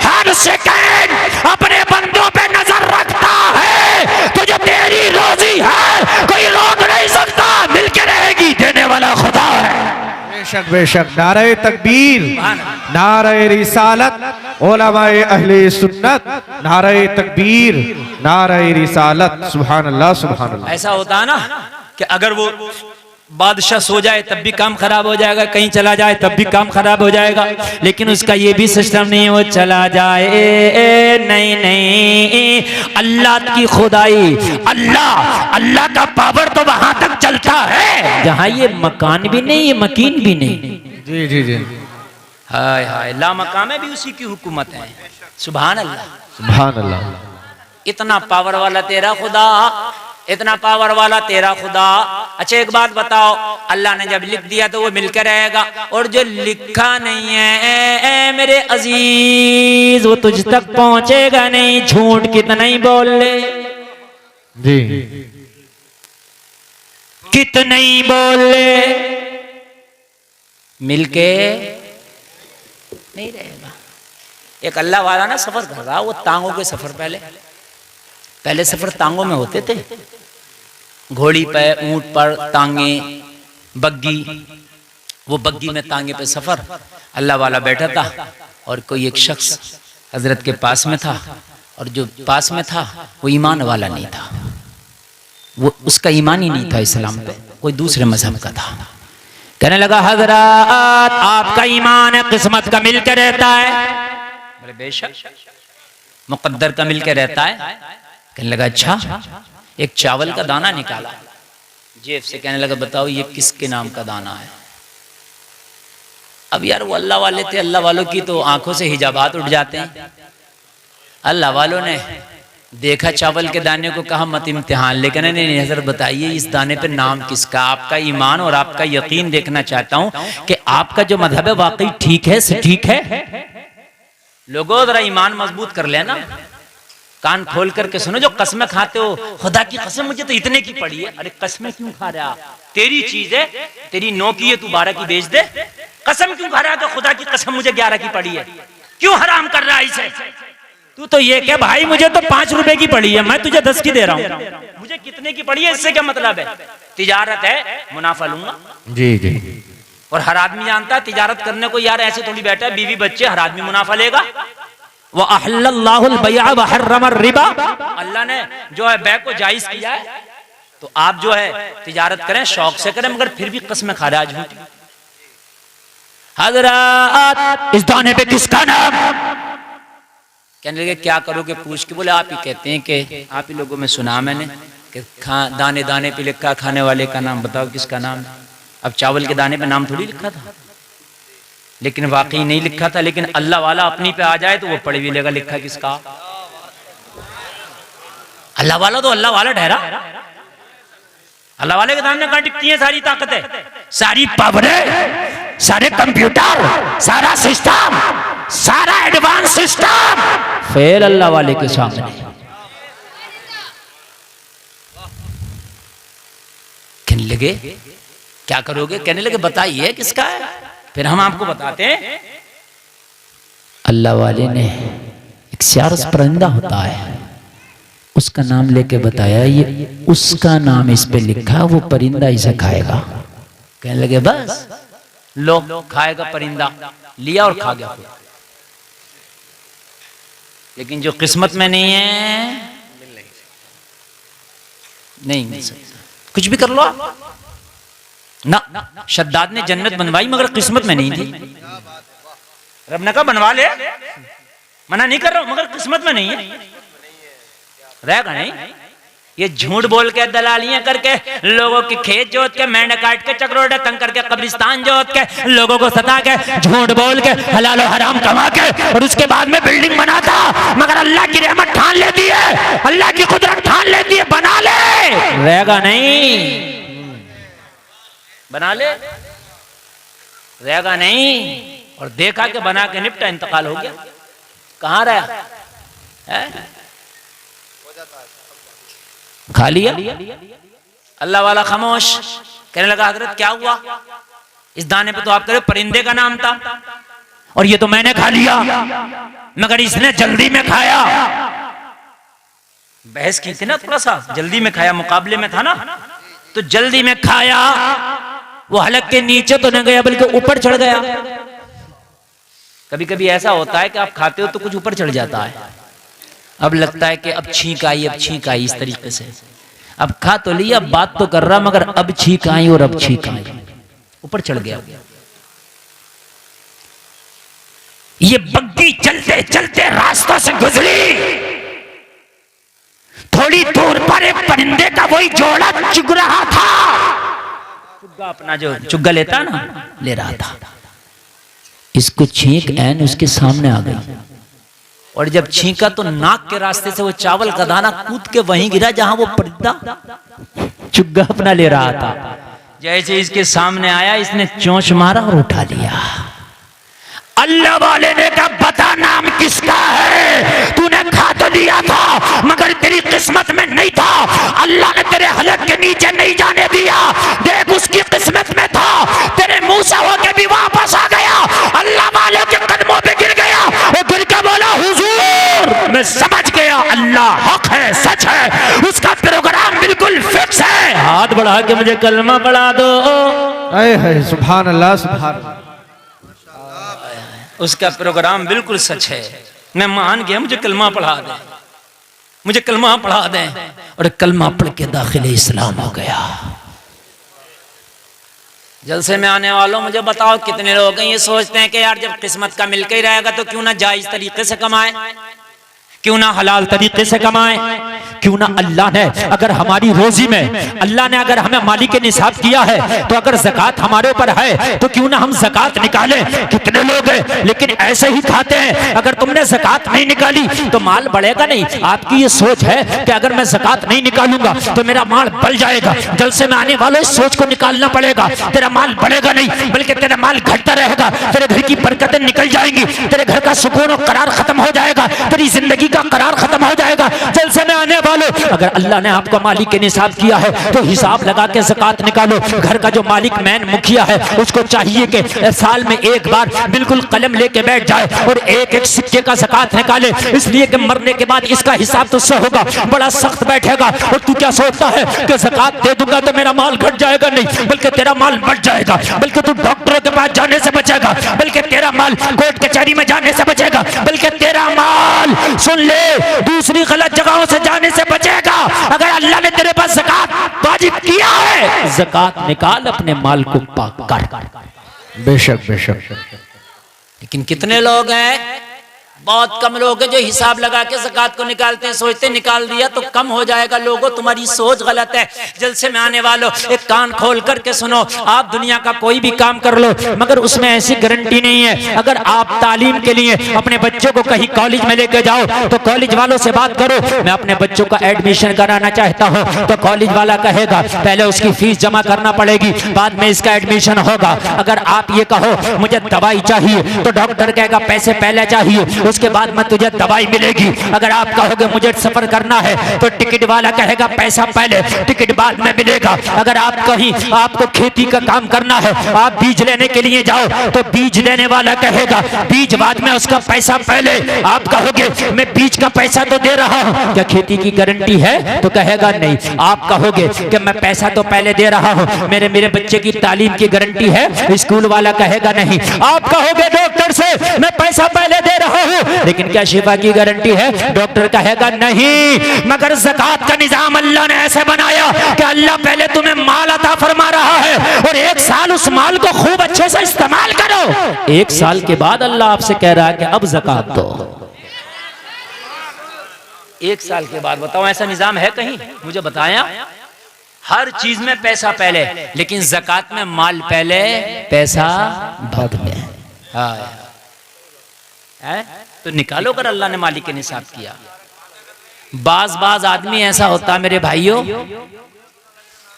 हर सेकंड अपने बंदों पे नजर रखता है। तो जो तेरी रोजी है कोई रोक नहीं सकता, मिलके रहेगी देने वाला खुदा है। बेशक बेशक। नारे तकबीर, नारे रिसालत, उलमाए अहले सुन्नत, नारे तकबीर, नारे रिसालत। सुभान अल्लाह सुभान अल्लाह। ऐसा होता है ना कि अगर वो बादशाह सो जाए तब भी काम खराब हो जाएगा, कहीं चला जाए तब भी काम खराब हो जाएगा, लेकिन उसका ये भी सिस्टम नहीं है वो चला जाए। नहीं नहीं, अल्लाह की खुदाई, अल्लाह का पावर तो वहां तक चलता है जहां ये मकान भी नहीं, ये मकीन भी नहीं। जी जी जी। हाय हाय, ला मकाम है भी उसी की हुकूमत है। सुभान अल्लाह सुभान अल्लाह। इतना पावर वाला तेरा खुदा, इतना पावर वाला तेरा खुदा। अच्छा एक बात बताओ, अल्लाह ने जब लिख दिया तो वो मिलकर रहेगा, और जो लिखा नहीं है मेरे अजीज वो तुझ तक पहुंचेगा नहीं, झूठ कितना ही बोल ले। जी। कितना ही बोल ले, मिलके नहीं रहेगा। एक अल्लाह वाला ना सफर कर रहा, वो तांगों के सफर, पहले सफर तांगों में होते थे, घोड़ी पे, ऊंट पर तांगे, बग्गी, वो बग्गी में तांगे पे सफर। अल्लाह वाला बैठा था और कोई एक शख्स हजरत के पास में था, और जो पास में था वो ईमान वाला नहीं था, वो उसका ईमान ही नहीं था इस्लाम पे, कोई दूसरे मजहब का था। कहने लगा हजरत आपका ईमान है किस्मत का मिलकर रहता है। बोले बेशक, मुकद्दर का मिलकर रहता है। कहने लगा अच्छा। एक चावल का दाना निकाला जेब से, कहने लगा बताओ ये किसके नाम का दाना है। अब यार वो अल्लाह वाले थे, अल्लाह वालों की तो आंखों से हिजाबात उठ जाते हैं। अल्लाह वालों ने देखा चावल के दाने को, कहा मत इम्तिहान, लेकिन नहीं हजरत बताइए इस दाने पे नाम किसका। आपका ईमान और आपका यकीन देखना चाहता हूं कि आपका जो मजहब है वाकई ठीक है, ठीक है। लोगों जरा ईमान मजबूत कर लेना, कान खोल करके सुनो। जो कसमें खाते हो, खुदा की कसम मुझे तो इतने की पड़ी है। अरे कसमें क्यों खा रहा, तेरी चीज है, तेरी 9 की है, तू 12 की बेच दे। कसम क्यों खा रहा है कि खुदा की कसम मुझे 11 की पड़ी है, क्यों हराम कर रहा है इसे। तू तो ये कह भाई मुझे तो 5 रुपए की पड़ी है, मैं तुझे 10 की दे रहा हूँ, मुझे कितने की पड़ी है, इससे क्या मतलब है। तिजारत है, मुनाफा लूंगा। जी जी। और हर आदमी जानता है तिजारत करने को यार ऐसे थोड़ी बैठा है, बीवी बच्चे, हर आदमी मुनाफा लेगा। वो अहल्लल्लाहुल बैअ व हर्रमर रिबा, अल्लाह ने जो है बै को जायज किया है, तो आप जो है तिजारत करें, शौक से करें, मगर फिर भी कसमें खा रहा है झूठी। हजरत इस दाने पे किसका नाम। कहने लगे क्या करोगे पूछ के। बोले आप ही कहते हैं कि आप ही लोगों में सुना मैंने कि दाने दाने पे लिखा, खाने वाले का नाम बताओ किसका नाम है। अब चावल के दाने पे नाम थोड़ी लिखा था, लेकिन वाकई नहीं लिखा था, लेकिन अल्लाह वाला अपनी पे आ जाए तो वो पढ़ भी लेगा लिखा किसका। अल्लाह वाला तो अल्लाह वाला ठहरा। अल्लाह वाले के सामने कहां टिकती है सारी ताकतें, सारी पावरें, सारे कंप्यूटर, सारा सिस्टम, सारा एडवांस सिस्टम फेल अल्लाह वाले के सामने। कहने लगे क्या करोगे? कहने लगे बताइए किसका है, फिर हम आपको बताते हैं। अल्लाह वाले ने एक स्यारस परिंदा होता है, उसका नाम लेके बताया, ये उसका नाम इस पे लिखा, वो परिंदा इसे खाएगा। कहने लगे बस लो खाएगा परिंदा, लिया और खा गया। लेकिन जो किस्मत में नहीं है नहीं मिल सकता, कुछ भी कर लो आप ना। शद्दाद ने जन्नत बनवाई मगर किस्मत में नहीं थी। रब ने कहा बनवा ले, मना नहीं कर रहा हूं, मगर किस्मत में नहीं है, रहेगा नहीं। ये झूठ बोल के दलालियां करके लोगों की खेत जोत के, मेंढक काट के, चक्रोड़ा तंग करके, कब्रिस्तान जोत के, लोगों को सता के, झूठ बोल के, हलाल और हराम कमा के, और उसके बाद में बिल्डिंग बनाता, मगर अल्लाह की रहमत ठान लेती है, अल्लाह की कुदरत ठान लेती है, बना ले, रहेगा नहीं। बना ले, रहेगा नहीं। और देखा कि बना के निपटा, इंतकाल हो गया, कहां रहा है? खा लिया। अल्लाह वाला खामोश। कहने लगा हजरत क्या हुआ? इस दाने पे तो आप कह रहे परिंदे का नाम था, और ये तो मैंने खा लिया, मगर इसने जल्दी में खाया। बहस की थी ना, थोड़ा सा जल्दी में खाया, मुकाबले में था ना, तो जल्दी में खाया। वो हलक के नीचे तो न गया बल्कि ऊपर चढ़ गया। कभी कभी ऐसा होता है कि आप खाते हो तो कुछ ऊपर चढ़ जाता है, अब लगता है कि अब छींक आई, अब छींक आई, इस तरीके से। अब खा तो लिया, बात तो कर रहा, मगर अब छींक आई और अब छींक आई, ऊपर चढ़ गया। ये बग्गी चलते चलते रास्तों से गुजरी, थोड़ी दूर पर एक परिंदे का वही जोड़ा चुग रहा था, चुग्गा अपना जो चुग्गा लेता ना, ले रहा था। इसको छींक ऐन उसके सामने आ गई, और जब छींका तो नाक के रास्ते से वो चावल का दाना कूद के वहीं गिरा जहां वो परिंदा चुग्गा अपना ले रहा था। जैसे इसके सामने आया, इसने चोंच मारा और उठा लिया। अल्लाह वाले ने कहा बता नाम किसका है? तूने खा तो लिया था मगर तेरी किस्मत में नहीं था, अल्लाह ने तेरे हलक के नीचे नहीं जाने दिया। देख उसकी किस्मत में था, तेरे मुंह से होके भी वापस आ गया, अल्लाह वाले के कदमों पे गिर गया। वो गिर के बोला हुजूर मैं समझ गया, अल्लाह हक है, सच है, उसका प्रोग्राम बिल्कुल फिक्स है। हाथ बढ़ा के मुझे कलमा पढ़ा दो। सुभान अल्लाह, सुभान। उसका प्रोग्राम बिल्कुल सच है, मैं मान गया, मुझे कलमा पढ़ा दे, मुझे कलमा पढ़ा दे। और कलमा पढ़ के दाखिले इस्लाम हो गया। जलसे में आने वालों मुझे बताओ कितने लोग हैं ये सोचते हैं कि यार जब किस्मत का मिलकर ही रहेगा तो क्यों ना जायज तरीके से कमाए, क्यों ना हलाल तरीके से कमाए, क्यों ना अल्लाह ने अगर हमारी रोजी में अल्लाह ने अगर हमें माली के निसाब किया है तो अगर ज़कात हमारे ऊपर है तो क्यों ना हम ज़कात निकालें। कितने लोग हैं लेकिन ऐसे ही खाते हैं, अगर तुमने ज़कात नहीं निकाली तो माल बढ़ेगा नहीं। आपकी ये सोच है कि अगर मैं ज़कात नहीं निकालूंगा तो मेरा माल बढ़ जाएगा। जलसे में आने वालों इस सोच को निकालना पड़ेगा, तेरा माल बढ़ेगा नहीं बल्कि तेरा माल घटता रहेगा, तेरे घर की बरकतें निकल जाएंगी, तेरे घर का सुकून और करार खत्म हो जाएगा, तेरी जिंदगी का करार खत्म हो जाएगा। जलसे में आने वालों अगर अल्लाह ने आपको मालिक के निसाब किया है तो हिसाब लगा के ज़कात निकालो। घर का जो मालिक मैन मुखिया है उसको चाहिए कि साल में एक बार बिल्कुल कलम लेके बैठ जाए और एक एक सिक्के का ज़कात निकाले, इसलिए कि मरने के बाद इसका हिसाब तुझसे होगा, बड़ा सख्त बैठेगा। और तू क्या सोचता है कि ज़कात दे दूंगा तो मेरा माल घट जाएगा? नहीं, बल्कि तेरा माल बढ़ जाएगा, बल्कि तू डॉक्टरों के पास जाने से बचेगा, बल्कि तेरा माल कोर्ट कचहरी में जाने से बचेगा, बल्कि तेरा माल सुन ले दूसरी गलत जगहों से जाने से बचेगा। अगर अल्लाह ने तेरे पास ज़कात वाजिब किया है, ज़कात निकाल, अपने माल को पाक कर। बेशक बेशक। लेकिन कितने लोग हैं बहुत कम लोग हैं जो हिसाब लगा के ज़कात को निकालते हैं, सोचते निकाल दिया तो कम हो जाएगा। लोगों, तुम्हारी सोच गलत है। जलसे में आने वालों, एक कान खोल करके सुनो। आप दुनिया का कोई भी काम कर लो, मगर उसमें ऐसी गारंटी नहीं है। अगर आप तालीम के लिए अपने बच्चों को कहीं कॉलेज में लेके जाओ तो कॉलेज वालों से बात करो, मैं अपने बच्चों का एडमिशन कराना चाहता हूँ, तो कॉलेज वाला कहेगा पहले उसकी फीस जमा करना पड़ेगी, बाद में इसका एडमिशन होगा। अगर आप ये कहो मुझे दवाई चाहिए तो डॉक्टर कहेगा पैसे पहले चाहिए, उसके बाद में तुझे दवाई मिलेगी। अगर आप कहोगे मुझे सफर करना है तो टिकट वाला कहेगा पैसा पहले, टिकट बाद में मिलेगा। अगर आप कहीं आपको खेती का काम करना है, आप बीज लेने के लिए जाओ तो बीज लेने वाला कहेगा बीज बाद में, उसका पैसा पहले। आप कहोगे मैं बीज का पैसा तो दे रहा हूं, क्या खेती की गारंटी है? तो कहेगा नहीं। आप कहोगे कि मैं पैसा तो पहले दे रहा हूं, मेरे बच्चे की तालीम की गारंटी है? स्कूल वाला कहेगा नहीं। आप कहोगे डॉक्टर से मैं पैसा पहले दे रहा हूं, लेकिन क्या शिफा की गारंटी है? डॉक्टर कहेगा नहीं। मगर ज़कात का निजाम अल्लाह ने ऐसे बनाया कि अल्लाह पहले तुम्हें माल अता फरमा रहा है और 1 साल उस माल को खूब अच्छे से इस्तेमाल करो। 1 साल के बाद अल्लाह आपसे कह रहा है कि अब ज़कात दो। 1 साल के बाद बताओ ऐसा निजाम है कहीं? मुझे बताया। हर चीज में पैसा पहले, लेकिन ज़कात में माल पहले पैसा बाद में। हाँ है? तो निकालो कर अल्लाह ने मालिक के निसाब किया। बाज आदमी ऐसा होता मेरे भाइयों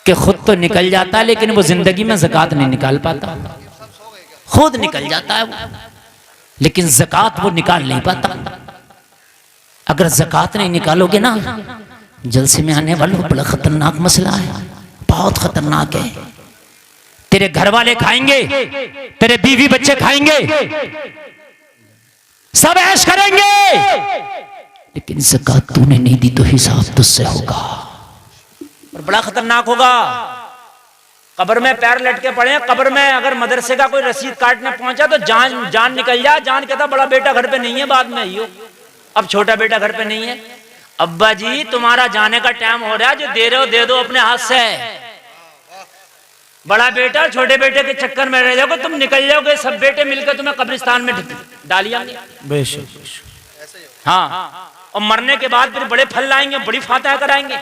कि खुद तो निकल जाता है लेकिन वो जिंदगी में ज़कात नहीं निकाल पाता। खुद निकल जाता है वो, लेकिन ज़कात वो निकाल नहीं पाता। अगर ज़कात नहीं निकालोगे ना, जलसे में आने वालों बड़ा खतरनाक मसला है, बहुत खतरनाक है। तेरे घर वाले खाएंगे, तेरे बीवी बच्चे खाएंगे, सब ऐश करेंगे, लेकिन ज़कात तूने नहीं दी तो हिसाब तुझसे होगा और बड़ा खतरनाक होगा। कब्र में पैर लटके पड़े हैं, कब्र में अगर मदरसे का कोई रसीद काटने पहुंचा तो जान निकल जाए। जान कहता बड़ा बेटा घर पे नहीं है, बाद में आइयो। अब छोटा बेटा घर पे नहीं है, अब्बा जी तुम्हारा जाने का टाइम हो रहा है, जो दे रहे हो दे दो अपने हाथ से। बड़ा बेटा छोटे बेटे के चक्कर में रह जाओगे, तुम निकल जाओगे, सब बेटे मिलकर तुम्हें कब्रिस्तान में डालिएंगे। हाँ, और मरने के बाद फिर बड़े फल लाएंगे, बड़ी फातह कराएंगे।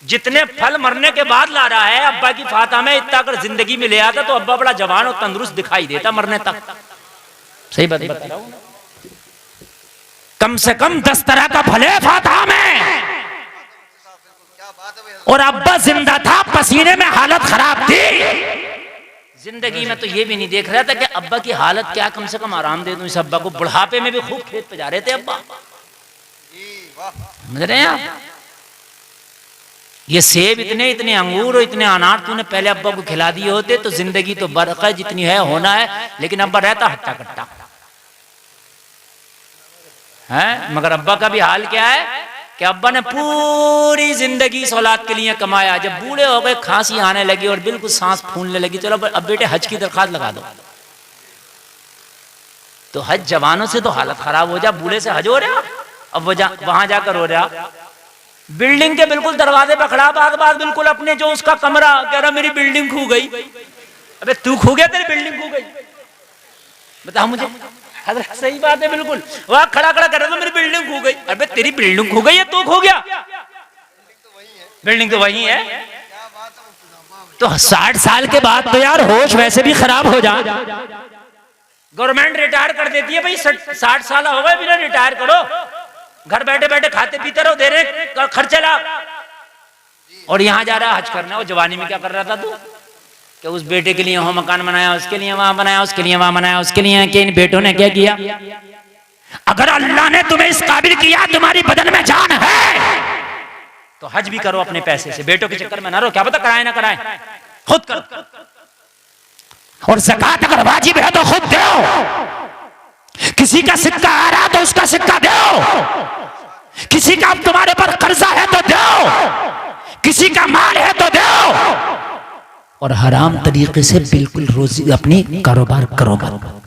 जितने फल मरने के बाद ला रहा है अब्बा की फातह में, इतना अगर जिंदगी में ले आता तो अब्बा बड़ा जवान और तंदुरुस्त दिखाई देता मरने तक। सही बात बता रहा हूं। कम से कम 10 तरह का फल है फातह में, और अब्बा जिंदा था, पसीने में हालत खराब थी। जिंदगी में तो ये भी नहीं देख रहा था कि अब्बा की हालत क्या, कम से कम आराम दे दूं इस अब्बा को। बुढ़ापे में भी खूब खेत पे जा रहे थे अब्बा, समझ रहे हैं आप? ये सेब इतने इतने अंगूर और इतने अनार तूने पहले अब्बा को खिला दिए होते तो जिंदगी तो बरक़ा जितनी है होना है, लेकिन अब्बा रहता हट्टा कट्टा है। मगर अब्बा का भी हाल क्या है कि अब्बा ने पूरी जिंदगी इस औलाद के लिए कमाया। जब बूढ़े हो गए, खांसी आने लगी और बिल्कुल सांस फूलने लगी, चलो अब बेटे हज की दरखास्त लगा दो। तो हज जवानों से तो हालत खराब हो जा, बूढ़े से हज हो रहा, अब वो वहां जाकर हो रहा। बिल्डिंग के बिल्कुल दरवाजे पर खड़ा, बात बिल्कुल अपने जो उसका कमरा, कह रहा मेरी बिल्डिंग खो गई। अबे तू खो गया, तेरी बिल्डिंग खो गई? बता मुझे। सही बात है, बिल्कुल वहां खड़ा कर रहा था, मेरी बिल्डिंग खो गई। अबे तेरी बिल्डिंग खो गई है, तू खो गया? बिल्डिंग तो वही है। तो 60 साल के बाद तो यार होश वैसे भी खराब हो जा। गवर्नमेंट रिटायर कर देती है भाई, 60 साल हो गए, बिना रिटायर करो, घर बैठे बैठे खाते पीते रहो, दे रहे खर्चे ला। और यहाँ जा रहा हज करना। और जवानी में क्या कर रहा था तू? कि उस बेटे के लिए वहां मकान बनाया, उसके लिए वहां बनाया, उसके लिए वहां बनाया, उसके लिए कि इन बेटों ने क्या किया? अगर अल्लाह ने तुम्हें इस काबिल किया, तुम्हारी बदन में जान है, तो हज भी करो अपने पैसे से, बेटों के चक्कर में ना रहो। क्या पता कराए ना कराए, खुद करो। और ज़कात अगर वाजिब है तो खुद दो। किसी का सिक्का आ रहा तो उसका सिक्का दो। किसी का तुम्हारे पर कर्जा है तो दो। किसी का माल है तो दो। और हराम तरीके से बिल्कुल रोजी अपनी कारोबार करो मत।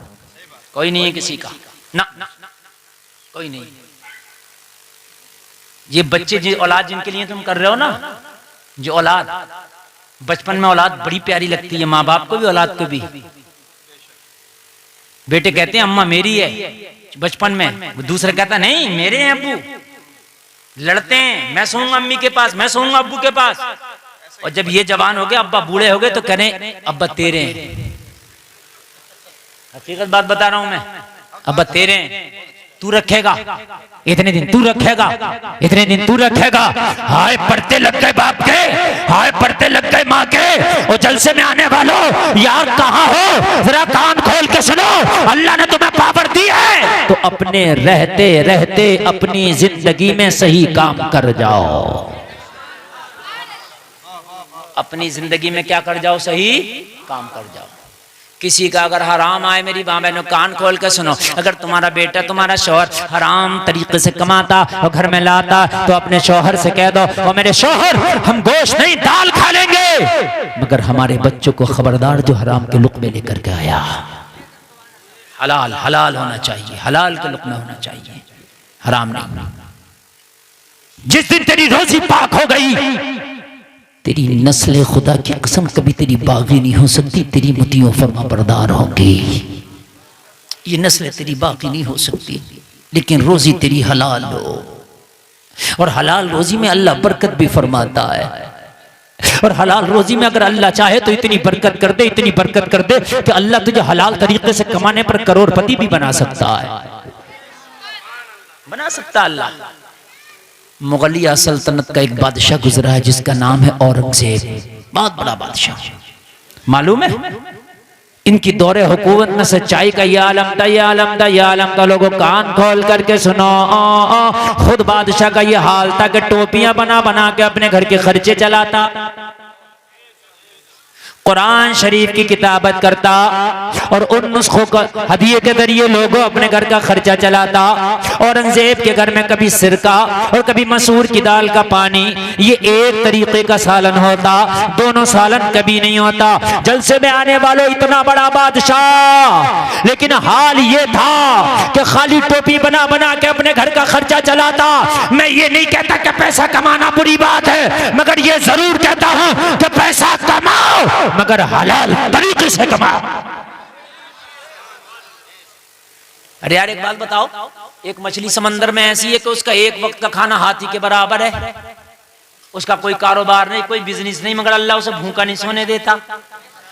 कोई नहीं है किसी का, ना कोई नहीं। ये बच्चे जो औलाद जिनके लिए तुम कर रहे हो ना, जो औलाद बचपन में औलाद बड़ी प्यारी लगती है, माँ बाप को भी औलाद को भी। बेटे कहते हैं अम्मा मेरी है, बचपन में वो दूसरा कहता नहीं मेरे हैं अब्बू, लड़ते हैं, मैं सोऊंगा अम्मी के पास, मैं सोऊंगा अब्बू के पास। और जब ये जवान हो गए, अब्बा बूढ़े हो गए, तो कहें अब्बा तेरे हैं। हकीकत बात बता रहा हूं मैं, अब्बा तेरे हैं, तू रखेगा इतने दिन, तू रखेगा इतने दिन, तू रखेगा। हाय पढ़ते लग गए बाप के, हाय पढ़ते लग गए माँ के। और जलसे में आने वालों यार कहाँ हो, जरा कान खोल के सुनो, अल्लाह ने तुम्हें पावर दी है तो अपने रहते रहते अपनी जिंदगी में सही काम कर जाओ। अपनी जिंदगी में क्या कर जाओ, सही काम कर जाओ। किसी का अगर हराम आए, मेरी माँ बहनों कान खोल के सुनो, अगर तुम्हारा बेटा तुम्हारा शौहर हराम तरीके से कमाता और घर में लाता तो अपने शौहर से कह दो, और मेरे शौहर हम गोश्त नहीं दाल खा लेंगे, मगर हमारे बच्चों को खबरदार जो हराम के लुक़मे लेकर के आया, हलाल हलाल होना चाहिए, हलाल के लुक़मे होना चाहिए, हराम नहीं। जिस दिन तेरी रोजी पाक हो गई, तेरी नस्ल खुदा की कसम कभी तेरी बागी नहीं हो सकती, तेरी मुतियों फरमा बरदार होंगी। ये नस्ल तेरी बागी नहीं हो सकती, लेकिन रोजी तेरी हलाल हो। और हलाल रोजी में अल्लाह बरकत भी फरमाता है। और हलाल रोजी में अगर अल्लाह चाहे तो इतनी बरकत कर दे, इतनी बरकत कर दे कि अल्लाह तुझे हलाल तरीके से कमाने पर करोड़पति भी बना सकता है, बना सकता अल्लाह। मुगलिया सल्तनत का एक बादशाह गुजरा है जिसका नाम है औरंगजेब, बहुत बड़ा बादशाह। मालूम है इनकी दौरे हुकूमत में सच्चाई का ये आलम था, ये आलम था, ये आलम था। लोगों कान खोल करके सुनो, खुद बादशाह का ये हाल था कि टोपियां बना बना के अपने घर के खर्चे चलाता, कुरान शरीफ की किताबत करता और उन नुस्खों का हदिये के जरिए लोगों अपने घर का खर्चा चलाता। औरंगजेब के घर में कभी सिरका और कभी मसूर की दाल का पानी, ये एक तरीके का सालन होता, दोनों सालन कभी नहीं होता। जलसे में आने वालों इतना बड़ा बादशाह, लेकिन हाल ये था कि खाली टोपी बना बना के अपने घर का खर्चा चलाता। मैं ये नहीं कहता कि पैसा कमाना बुरी बात है, मगर ये जरूर कहता हूं कि पैसा कमाओ मगर हलाल तरीके से कमाओ। अरे यार एक बात बताओ, एक मछली समंदर में ऐसी है कि उसका एक वक्त का खाना हाथी के बराबर है, उसका कोई कारोबार नहीं, कोई बिजनेस नहीं, मगर अल्लाह उसे भूखा नहीं सोने देता।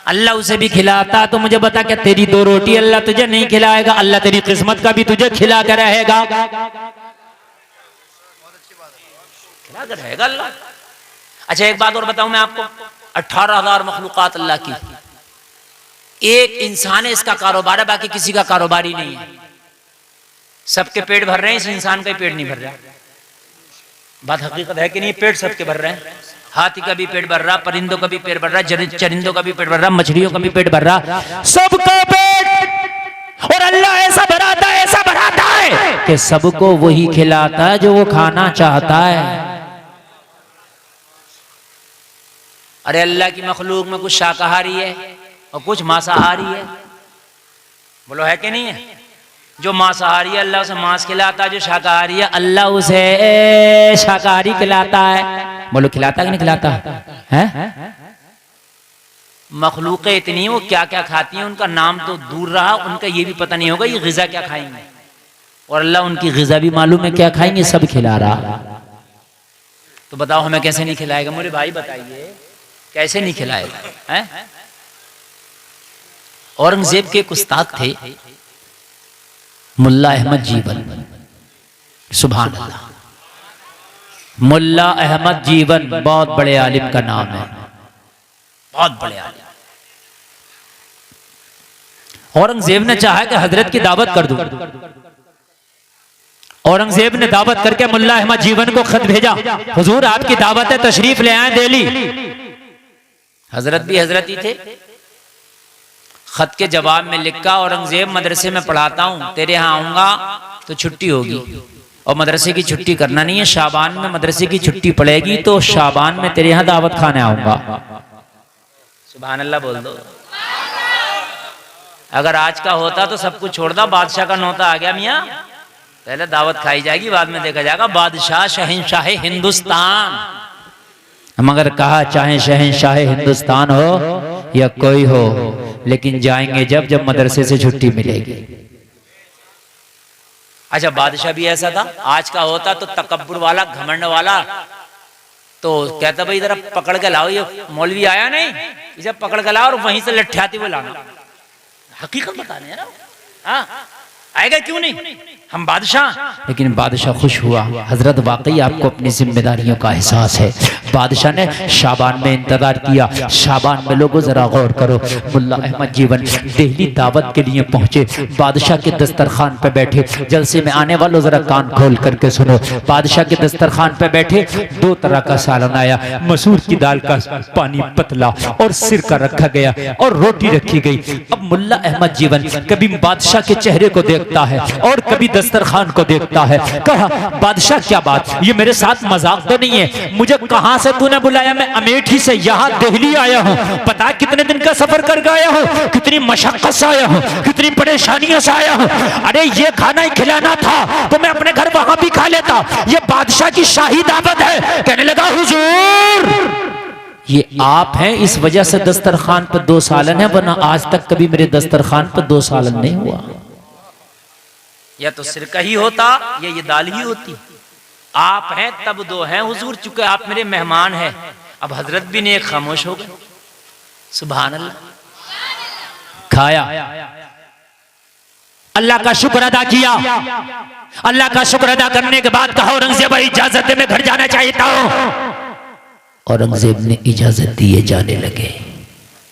अल्लाह उसे भी खिलाता। तो मुझे बता क्या तेरी दो रोटी अल्लाह तुझे नहीं खिलाएगा? अल्लाह तेरी किस्मत का भी तुझे खिला कर रहेगा, खिला कर रहेगा अल्लाह। अच्छा एक बात और बताऊं मैं आपको, 18,000 मखलूकात अल्लाह की, एक इंसान है इसका कारोबार है, बाकी किसी का कारोबार ही नहीं है। सबके पेट भर रहे हैं, इस इंसान का ही पेट नहीं भर रहा। बात हकीकत है कि नहीं? पेट सबके भर रहे हैं, हाथी का भी पेट भर रहा, परिंदों का भी पेट भर रहा, चरिंदों का भी पेट भर रहा, मछलियों का भी पेट भर रहा, सबका पेट। और अल्लाह ऐसा भराता है, ऐसा भराता है कि सबको वही खिलाता है जो वो खाना चाहता है। अरे अल्लाह की मखलूक में कुछ शाकाहारी है और कुछ मांसाहारी है, बोलो है कि नहीं है? जो मांसाहारी है अल्लाह उसे मांस खिलाता है, जो शाकाहारी है अल्लाह उसे शाकाहारी खिलाता है। बोलो खिलाता कि नहीं खिलाता है? मखलूकें इतनी वो क्या क्या खाती हैं उनका नाम तो दूर रहा, उनका ये भी पता नहीं होगा ये ग़िज़ा क्या खाएंगे, और अल्लाह उनकी ग़िज़ा भी मालूम है क्या खाएंगे, सब खिला रहा। तो बताओ हमें कैसे नहीं खिलाएगा? मेरे भाई बताइए कैसे नहीं खिलाएगा? हैं? औरंगजेब के एक उस्ताद थे मुल्ला अहमद जीवन, सुभान अल्लाह, मुल्ला अहमद जीवन बहुत बड़े आलिम का नाम है, बहुत बड़े आलिम। औरंगजेब ने चाहा कि हजरत की दावत कर दूं। औरंगजेब ने दावत करके मुल्ला अहमद जीवन को खत भेजा, हुजूर आपकी दावत है, तशरीफ ले आए दिल्ली। हजरत भी हजरत ही थे। खत के जवाब में लिखा, औरंगजेब मदरसे में पढ़ाता हूँ, तेरे यहाँ आऊंगा तो छुट्टी होगी, और मदरसे की छुट्टी करना नहीं है, शाबान में मदरसे की छुट्टी पड़ेगी तो शाबान में तेरे यहाँ दावत खाने आऊंगा। सुभान अल्लाह बोल दो। अगर आज का होता तो सब कुछ छोड़ दो, बादशाह का नौता आ गया मियाँ, पहले दावत खाई जाएगी, बाद में देखा जाएगा। बादशाह शहंशाह हिंदुस्तान, मगर कहा चाहे शहंशाह हिंदुस्तान हो या कोई हो, लेकिन जाएंगे जब मदरसे से छुट्टी मिलेगी। अच्छा बादशाह भी ऐसा था, आज का होता तो तकब्बुर वाला, घमंड वाला, तो कहता भाई इधर पकड़ के लाओ, ये मौलवी आया नहीं, इसे पकड़ के लाओ और वहीं से लठ्याती हुए लाना। हकीकत बताने है ना, हाँ आएगा क्यों नहीं, हम बादशाह। लेकिन बादशाह खुश हुआ। हजरत वाकई आपको अपनी जिम्मेदारियों का एहसास है। बादशाह ने शाबान में इंतजार किया। शाबान में लोगों जरा गौर करो, मुल्ला अहमद जीवन दिल्ली दावत के लिए पहुंचे, बादशाह के दस्तरखान पे बैठे। जलसे में आने वालों जरा कान खोल करके सुनो, बादशाह के दस्तरखान पे बैठे, दो तरह का सालन आया, मसूर की दाल का पानी पतला और सिरका रखा गया और रोटी रखी गई। अब मुल्ला अहमद जीवन कभी बादशाह के चेहरे को देखता है और कभी दस्तरखान को देखता है। कहा बादशाह क्या बात, ये मेरे साथ मजाक तो नहीं है, मुझे कहां से तूने बुलाया? मैं अमेठी से यहाँ दिल्ली आया हूँ, पता कितने दिन का सफर करके आया हूँ, कितनी मशक्कत से आया हूँ, कितनी परेशानियों से आया हूँ। अरे ये खाना ही खिलाना था तो मैं अपने घर वहां भी खा लेता, ये बादशाह की शाही दावत है। कहने लगा हुजूर ये आप हैं, इस वजह से दस्तरखान पर 2 सालन है, वरना आज तक कभी मेरे दस्तरखान पर 2 सालन नहीं हुआ। या तो सिरका ही होता या ये दाल ही होती। आप हैं तब 2 हैं हुजूर, चूंकि आप मेरे मेहमान हैं। अब हजरत भी ने खामोश हो गए। सुभान अल्लाह। खाया, अल्लाह का शुक्र अदा किया। अल्लाह का शुक्र अदा करने के बाद कहा औरंगजेब इजाजत दे, मैं घर जाना चाहता हूं। औरंगजेब ने इजाजत दिए, जाने लगे।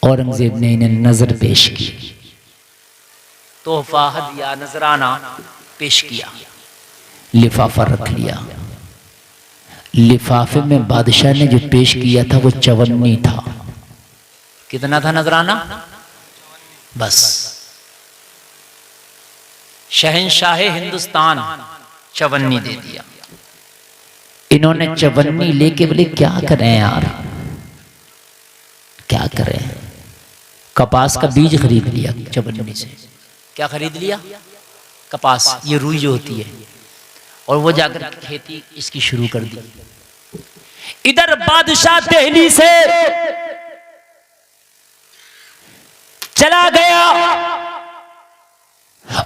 औरंगजेब ने इन्हें नजर पेश की, तोहफा हदिया नजराना पेश किया, लिफाफा रख लिया। लिफाफे में बादशाह ने जो पेश किया था वो 54 था। कितना था नजराना? बस शहंशाह हिंदुस्तान 54 दे दिया। इन्होंने 54 लेके बोले क्या करें यार, क्या करें? कपास का बीज खरीद लिया 54 से। क्या खरीद लिया? कपास, ये रुई जो होती है, और वो जाकर खेती इसकी शुरू कर दी। इधर बादशाह दिल्ली से चला गया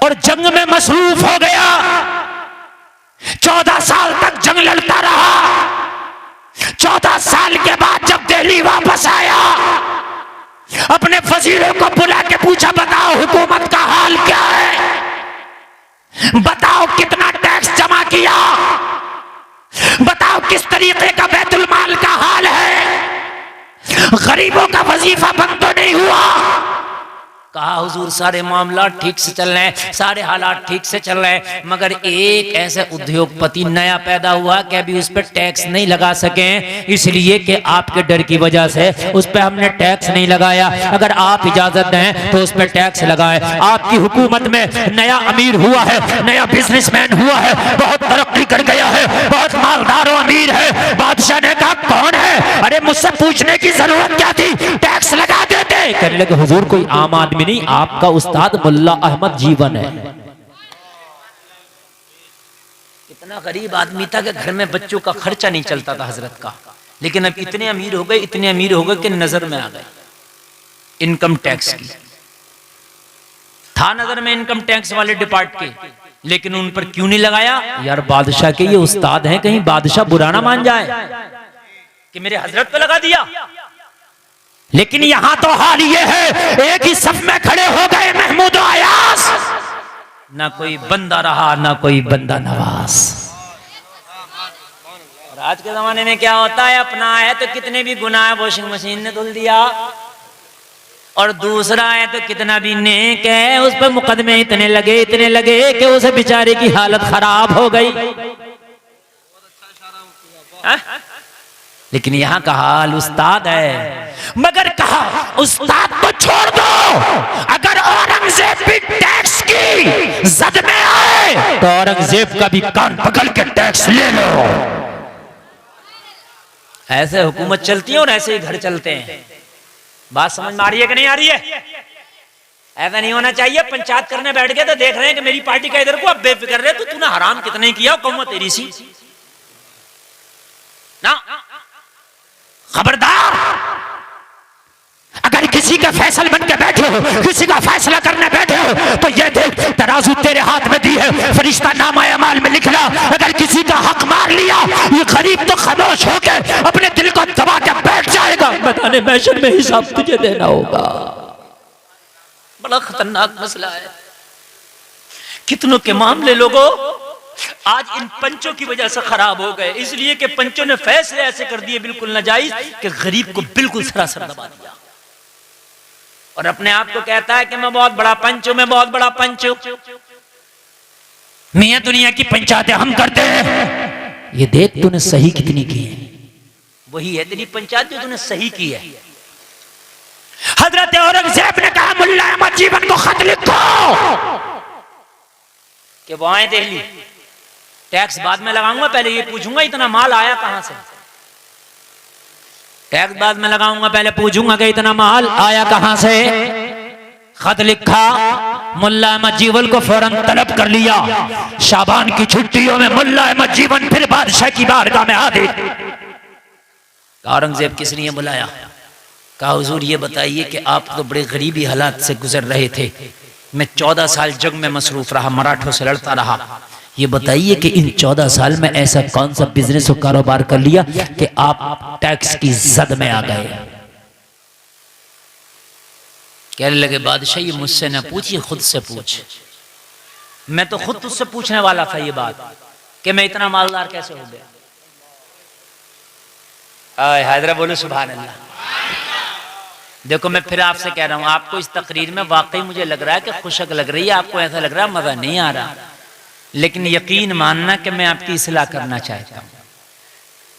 और जंग में मसरूफ हो गया। 14 साल तक जंग लड़ता रहा। 14 साल के बाद जब दिल्ली वापस आया, अपने वजीरों को बुला के पूछा बताओ हुकूमत का हाल क्या है, बताओ कितना टैक्स जमा किया, बताओ किस तरीके का बैतुल माल का हाल है, गरीबों का वजीफा बंद तो नहीं हुआ। कहा हुजूर सारे मामला ठीक से चल रहे हैं, सारे हालात ठीक से चल रहे हैं, मगर एक ऐसा उद्योगपति नया पैदा हुआ कि अभी उस पर टैक्स नहीं लगा सके, इसलिए कि आपके डर की वजह से उस पर हमने टैक्स नहीं लगाया। अगर आप इजाजत दें तो उस पर टैक्स लगाए। आपकी हुकूमत में नया अमीर हुआ है, नया बिजनेसमैन हुआ है, बहुत तरक्की कर गया है, बहुत मालदार और अमीर है। बादशाह ने कहा कौन है? अरे मुझसे पूछने की जरूरत क्या थी, टैक्स लगा देते। कहने लगे हुजूर कोई आम आदमी नहीं, आपका उस्ताद मुल्ला अहमद जीवन है। कितना गरीब आदमी था कि घर में बच्चों का खर्चा नहीं चलता था हजरत का, लेकिन अब इतने अमीर हो गए, इतने अमीर हो गए कि नजर में आ गए इनकम टैक्स की। था नजर में इनकम टैक्स वाले डिपार्ट के, लेकिन उन पर क्यों नहीं लगाया? यार बादशाह के ये उस्ताद हैं, कहीं बादशाह बुरा ना मान जाए कि मेरे हजरत पे लगा दिया। लेकिन यहां तो हाल ये है, एक ही सफ में खड़े हो गए महमूद अयास, ना कोई बंदा रहा ना कोई बंदा नवाज। और आज के जमाने में क्या होता है, अपना है तो कितने भी गुनाह वॉशिंग मशीन ने धुल दिया, और दूसरा है तो कितना भी नेक है, उस पर मुकदमे इतने लगे कि उसे बेचारे की हालत खराब हो गई। लेकिन यहाँ का हाल उस्ताद है, मगर कहा उस्ताद को छोड़ दो, अगर औरंगजेब भी टैक्स की जद में आए तो औरंगजेब का भी कान पकड़ के टैक्स ले लो। ऐसे हुकूमत चलती है और ऐसे ही घर चलते हैं। बात समझ में आ रही है कि नहीं आ रही है? ऐसा नहीं होना चाहिए। पंचायत करने बैठ गए तो देख रहे हैं कि मेरी पार्टी का इधर को, अब बेफिक्र रहे तो तूने हराम कितने किया, कौन तेरी सी ना। खबरदार, अगर किसी किसी का फैसल बन के बैठे हो, किसी का फैसला करने बैठे हो, तो ये देख तराजू तेरे हाथ में दी है, फरिश्ता नामा अमाल में लिख रहा, अगर किसी का हक मार लिया ये गरीब तो खामोश होकर अपने दिल को दबा के बैठ जाएगा, मैदान महशर में हिसाब तुझे देना होगा। बड़ा खतरनाक मसला है। कितनों के मामले लोगों आज इन पंचों की वजह से खराब हो गए, इसलिए कि पंचों ने फैसले ऐसे कर दिए बिल्कुल नाजायज कि गरीब को बिल्कुल सरासर दबा दिया, और अपने आप को कहता है कि मैं बहुत बड़ा पंच हूं, मैं बहुत बड़ा पंच हूं। मियां दुनिया की पंचायतें हम करते हैं, ये देख तूने सही कितनी की है, वही है तेरी पंचायत जो तूने सही की है। हजरत औरंगजेब ने कहा मुल्ला अहमद जीवन को खत लिखो कि वो आए दिल्ली, टैक्स बाद में लगाऊंगा, पहले ये पूछूंगा इतना माल आया कहां से। टैक्स बाद में लगाऊंगा, पहले पूछूंगा कि इतना माल आया कहां से। खत लिखा, मुल्ला अहमद जीवन को फौरन तलब कर लिया। शाबान की छुट्टियों में मुल्ला अहमद जीवन फिर बादशाह की बारगाह में हाजिर। औरंगजेब किस लिए बुलाया? कहा हुजूर ये बताइए कि आप तो बड़े गरीबी हालात से गुजर रहे थे, मैं 14 साल जंग में मसरूफ रहा, मराठों से लड़ता रहा, ये बताइए कि इन 14 साल में ऐसा कौन सा बिजनेस और कारोबार कर लिया कि आप टैक्स की जद में आ गए। कहने लगे बादशाह ये मुझसे न पूछिए, खुद से पूछ, मैं तो खुद तुझसे पूछने वाला था ये बात कि मैं इतना मालदार कैसे हो गया। हैदरा बोलो सुभान अल्लाह। देखो मैं फिर आपसे कह रहा हूं, आपको इस तकरीर में वाकई मुझे लग रहा है कि खुशक लग रही है, आपको ऐसा लग रहा है मजा नहीं आ रहा, लेकिन यकीन मानना कि मैं आपकी इस्लाह करना चाहता हूं।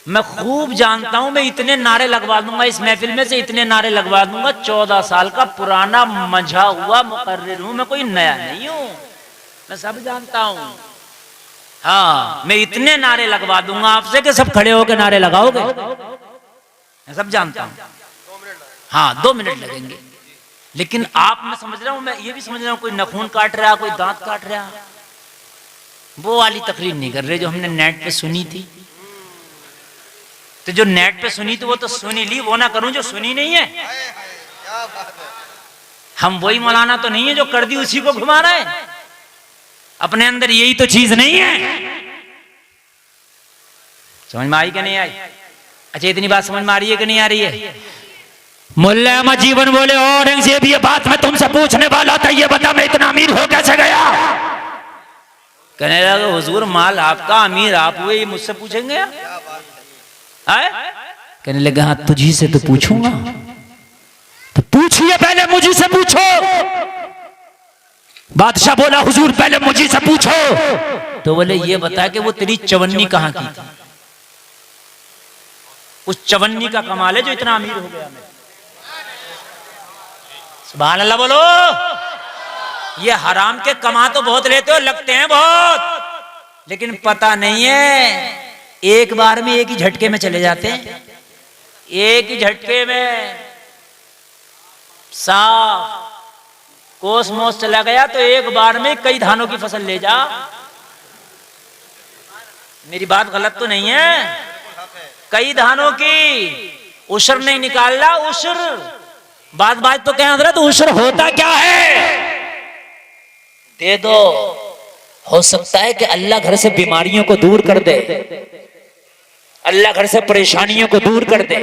मैं खूब जानता हूं, मैं इतने नारे लगवा दूंगा इस महफिल में से, इतने नारे लगवा दूंगा, 14 साल का पुराना मंझा हुआ मुकर्रिर हूं मैं, कोई नया नहीं हूं, मैं सब जानता हूं। हाँ मैं इतने नारे लगवा दूंगा आपसे कि सब खड़े होकर नारे लगाओगे, मैं सब जानता हूं। हाँ 2 मिनट लगेंगे, लेकिन आप मैं समझ रहा हूं, मैं ये भी समझ रहा हूं कोई नखून काट रहा, कोई दांत काट रहा, वो वाली तकरीर नहीं कर रहे जो हमने नेट पे सुनी थी। तो जो नेट पे सुनी थी वो तो सुनी ली, वो ना करूं जो सुनी नहीं है। हम वही मौलाना तो नहीं है जो कर दी उसी को घुमा रहा है, अपने अंदर यही तो चीज नहीं है। समझ में आई कि नहीं आई? अच्छा इतनी बात समझ में आ रही है कि नहीं आ रही है? मुल्ला अहमद जीवन बोले औरंगजेब ये बात मैं तुमसे पूछने वाला था, ये बता मैं इतना अमीर हो कैसे गया। कहने लगा हुजूर माल आपका, अमीर आप हुए, ये मुझसे पूछेंगे आप? कहने लगा हाँ तुझी से तो पूछूंगा, तो पूछिए पहले मुझी से पूछो। बादशाह बोला हुजूर पहले मुझी से पूछो। तो बोले ये बता कि वो तेरी चवन्नी कहां की थी, उस चवन्नी का कमाल है जो इतना अमीर हो गया। सुभान अल्लाह बोलो। ये हराम के कमा तो बहुत लेते हो, लगते हैं बहुत, लेकिन पता नहीं है एक बार में एक ही झटके में चले जाते हैं, एक ही झटके में साफ कोसमोस चला गया तो एक बार में कई धानों की फसल ले जा। मेरी बात गलत तो नहीं है? कई धानों की उशर नहीं निकाल रहा, उशर बात तो क्या हजरत उशर होता क्या है? दे दो, हो सकता है कि अल्लाह घर से बीमारियों को दूर कर दे, अल्लाह घर से परेशानियों को दूर कर दे,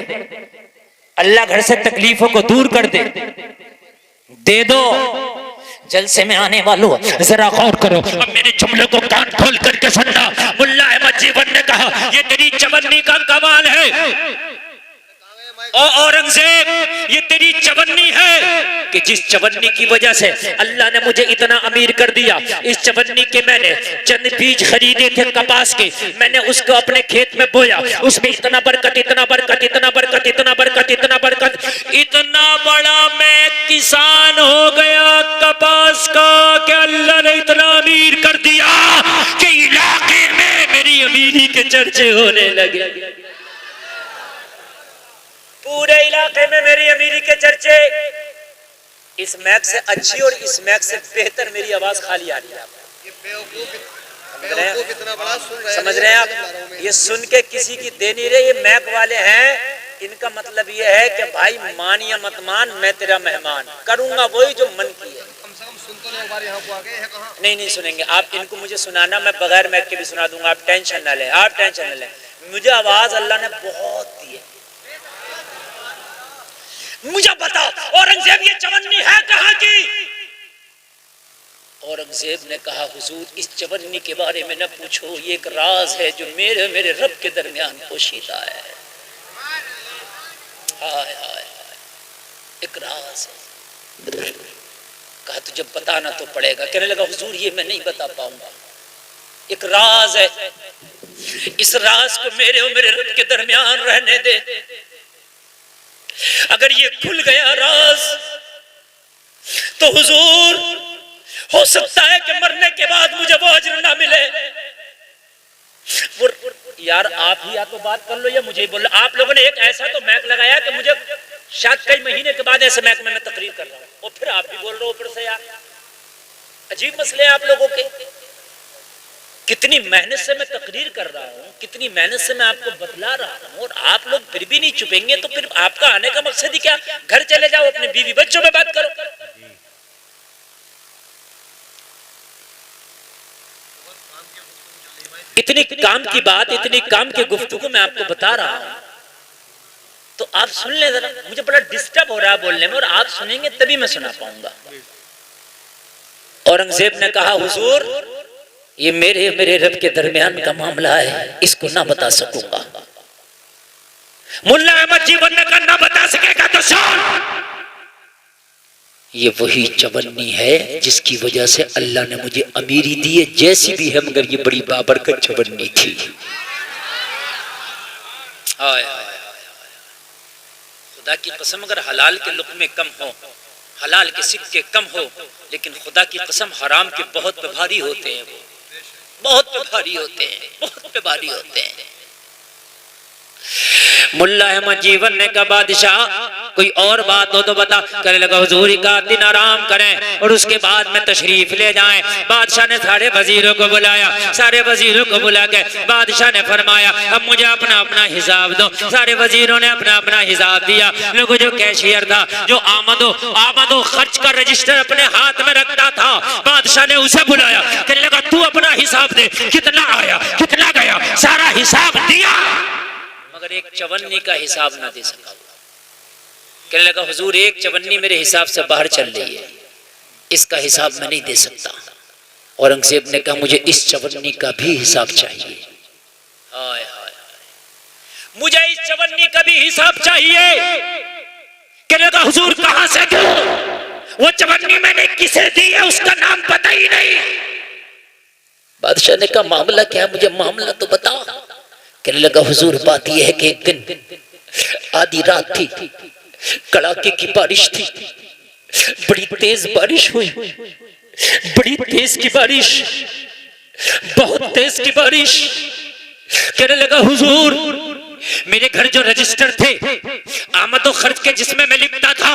अल्लाह घर से तकलीफों को दूर कर दे। दे दो। जलसे में आने वालों जरा गौर करो, अब मेरे जुमले को कान खोल करके सुनना। मुल्ला अहमद जीवन ने कहा ये तेरी चवन्नी का कमाल है ओ औरंगजेब, ये तेरी चवन्नी है कि जिस चवन्नी की वजह से अल्लाह ने मुझे इतना अमीर कर दिया। इस चवन्नी के मैंने चंद बीज खरीदे थे कपास के, मैंने उसको अपने खेत में बोया, उसमें इतना बरकत, इतना बरकत, इतना बरकत, इतना बरकत, इतना बरकत, इतना बड़ा मैं किसान हो गया कपास का कि अल्लाह ने इतना अमीर कर दिया कि इलाके में मेरी अमीरी के चर्चे होने लगे। पूरे इलाके में मेरी अमीरी के चर्चे। इस मैक से अच्छी और इस मैक से बेहतर मेरी आवाज खाली आ रही है। समझ रहे हैं आप? ये सुन के किसी की दे नहीं रहे, ये मैक वाले हैं, इनका मतलब ये है कि भाई मान या मत मान, मैं तेरा मेहमान करूंगा वही जो मन की है। कम से कम सुन तो ले, एक बार यहाँ को आके है कहाँ? नहीं सुनेंगे आप, इनको मुझे सुनाना, मैं बगैर मैक के भी सुना दूंगा, आप टेंशन ना लें, आप टेंशन ना लें। मुझे आवाज अल्लाह ने बहुत दी है। मुझे बताओ औरंगजेब ये चवन्नी है कहाँ की? औरंगजेब ने कहा हुजूर इस चवन्नी के बारे में न पूछो, ये एक राज है जो मेरे रब के दरमियान पोशीदा है। हाय हाय एक राज है। कहा तुझे बताना तो पड़ेगा। कहने लगा हुजूर ये मैं नहीं बता पाऊंगा, एक राज है, इस राज को मेरे और मेरे रब के दरमियान रहने दे। अगर ये खुल गया राज तो हुजूर हो सकता है कि मरने के बाद मुझे वो अजर ना मिले। यार आप ही या तो बात कर लो या मुझे बोल लो। आप लोगों ने एक ऐसा तो मैक लगाया कि मुझे शायद कई महीने के बाद ऐसे मैक में मैं तकरीर कर रहा हूँ और फिर आप भी बोल रहे हो ऊपर से। यार अजीब मसले हैं आप लोगों के। कितनी मेहनत से मैं तकरीर कर रहा हूँ, कितनी मेहनत से मैं आपको बतला रहा हूँ और आप लोग फिर भी नहीं चुपेंगे। तो फिर आपका आने का मकसद ही क्या? घर चले जाओ, अपने बीवी बच्चों में बात करो। इतनी काम की बात, इतनी काम की गुफ्तगू मैं आपको बता रहा हूँ तो आप सुन ले जरा। मुझे बड़ा डिस्टर्ब हो रहा है बोलने में और आप सुनेंगे तभी मैं सुना पाऊंगा। औरंगजेब ने कहा हुजूर ये मेरे रब के दरमियान का मामला है, इसको ना बता सकूंगा। मुल्ला अहमद जीवन ने कहा ना बता सकेगा तो सुन, ये वही चवन्नी है जिसकी वजह से अल्लाह ने मुझे अमीरी दी है, जैसी भी है, मगर ये बड़ी बाबरकत चवन्नी थी। आय खुदा की कसम अगर हलाल के लुक़्मे कम हो, हलाल के सिक्के कम हो, लेकिन खुदा की कसम हराम के बहुत पे भारी होते हैं, वो बहुत पे भारी होते हैं, बहुत पे भारी होते हैं। मुल्ला अहमद जीवन ने कहा बादशाह कोई और बात हो तो बता। कहने लगा हुजूर का दिन आराम करें और उसके बाद में तशरीफ ले जाएं। बादशाह ने सारे वजीरों को बुलाया, सारे वजीरों को बुला के बादशाह ने फरमाया अब मुझे अपना अपना हिसाब दो। सारे वजीरों ने अपना अपना हिसाब दिया। लोगों जो कैशियर था, जो आमदो खर्च का रजिस्टर अपने हाथ में रखता था, बादशाह ने उसे बुलाया। कहने लगा तू अपना हिसाब दे, कितना आया कितना गया, सारा हिसाब दिया, मगर एक चवन्नी का हिसाब ना दे सका। कहने लगा हुजूर एक चवन्नी मेरे हिसाब से बाहर चल रही है, इसका हिसाब मैं नहीं दे सकता। औरंगजेब ने कहा मुझे इस चवन्नी का भी हिसाब चाहिए। हाय हाय मुझे इस चवन्नी का भी हिसाब चाहिए। कहने लगा हुजूर कहां से दो, वो चवन्नी मैंने किसे दी है उसका नाम पता ही नहीं। बादशाह ने कहा मामला क्या है, मुझे मामला तो बता। कहने लगा हुजूर बात यह है कि एक दिन आधी रात थी, कड़ाके की बारिश थी, बड़ी तेज बारिश हुई, बड़ी तेज की बारिश, बहुत तेज की बारिश। कहने लगा हुजूर मेरे घर जो रजिस्टर थे आमद और खर्च के जिसमें मैं लिखता था,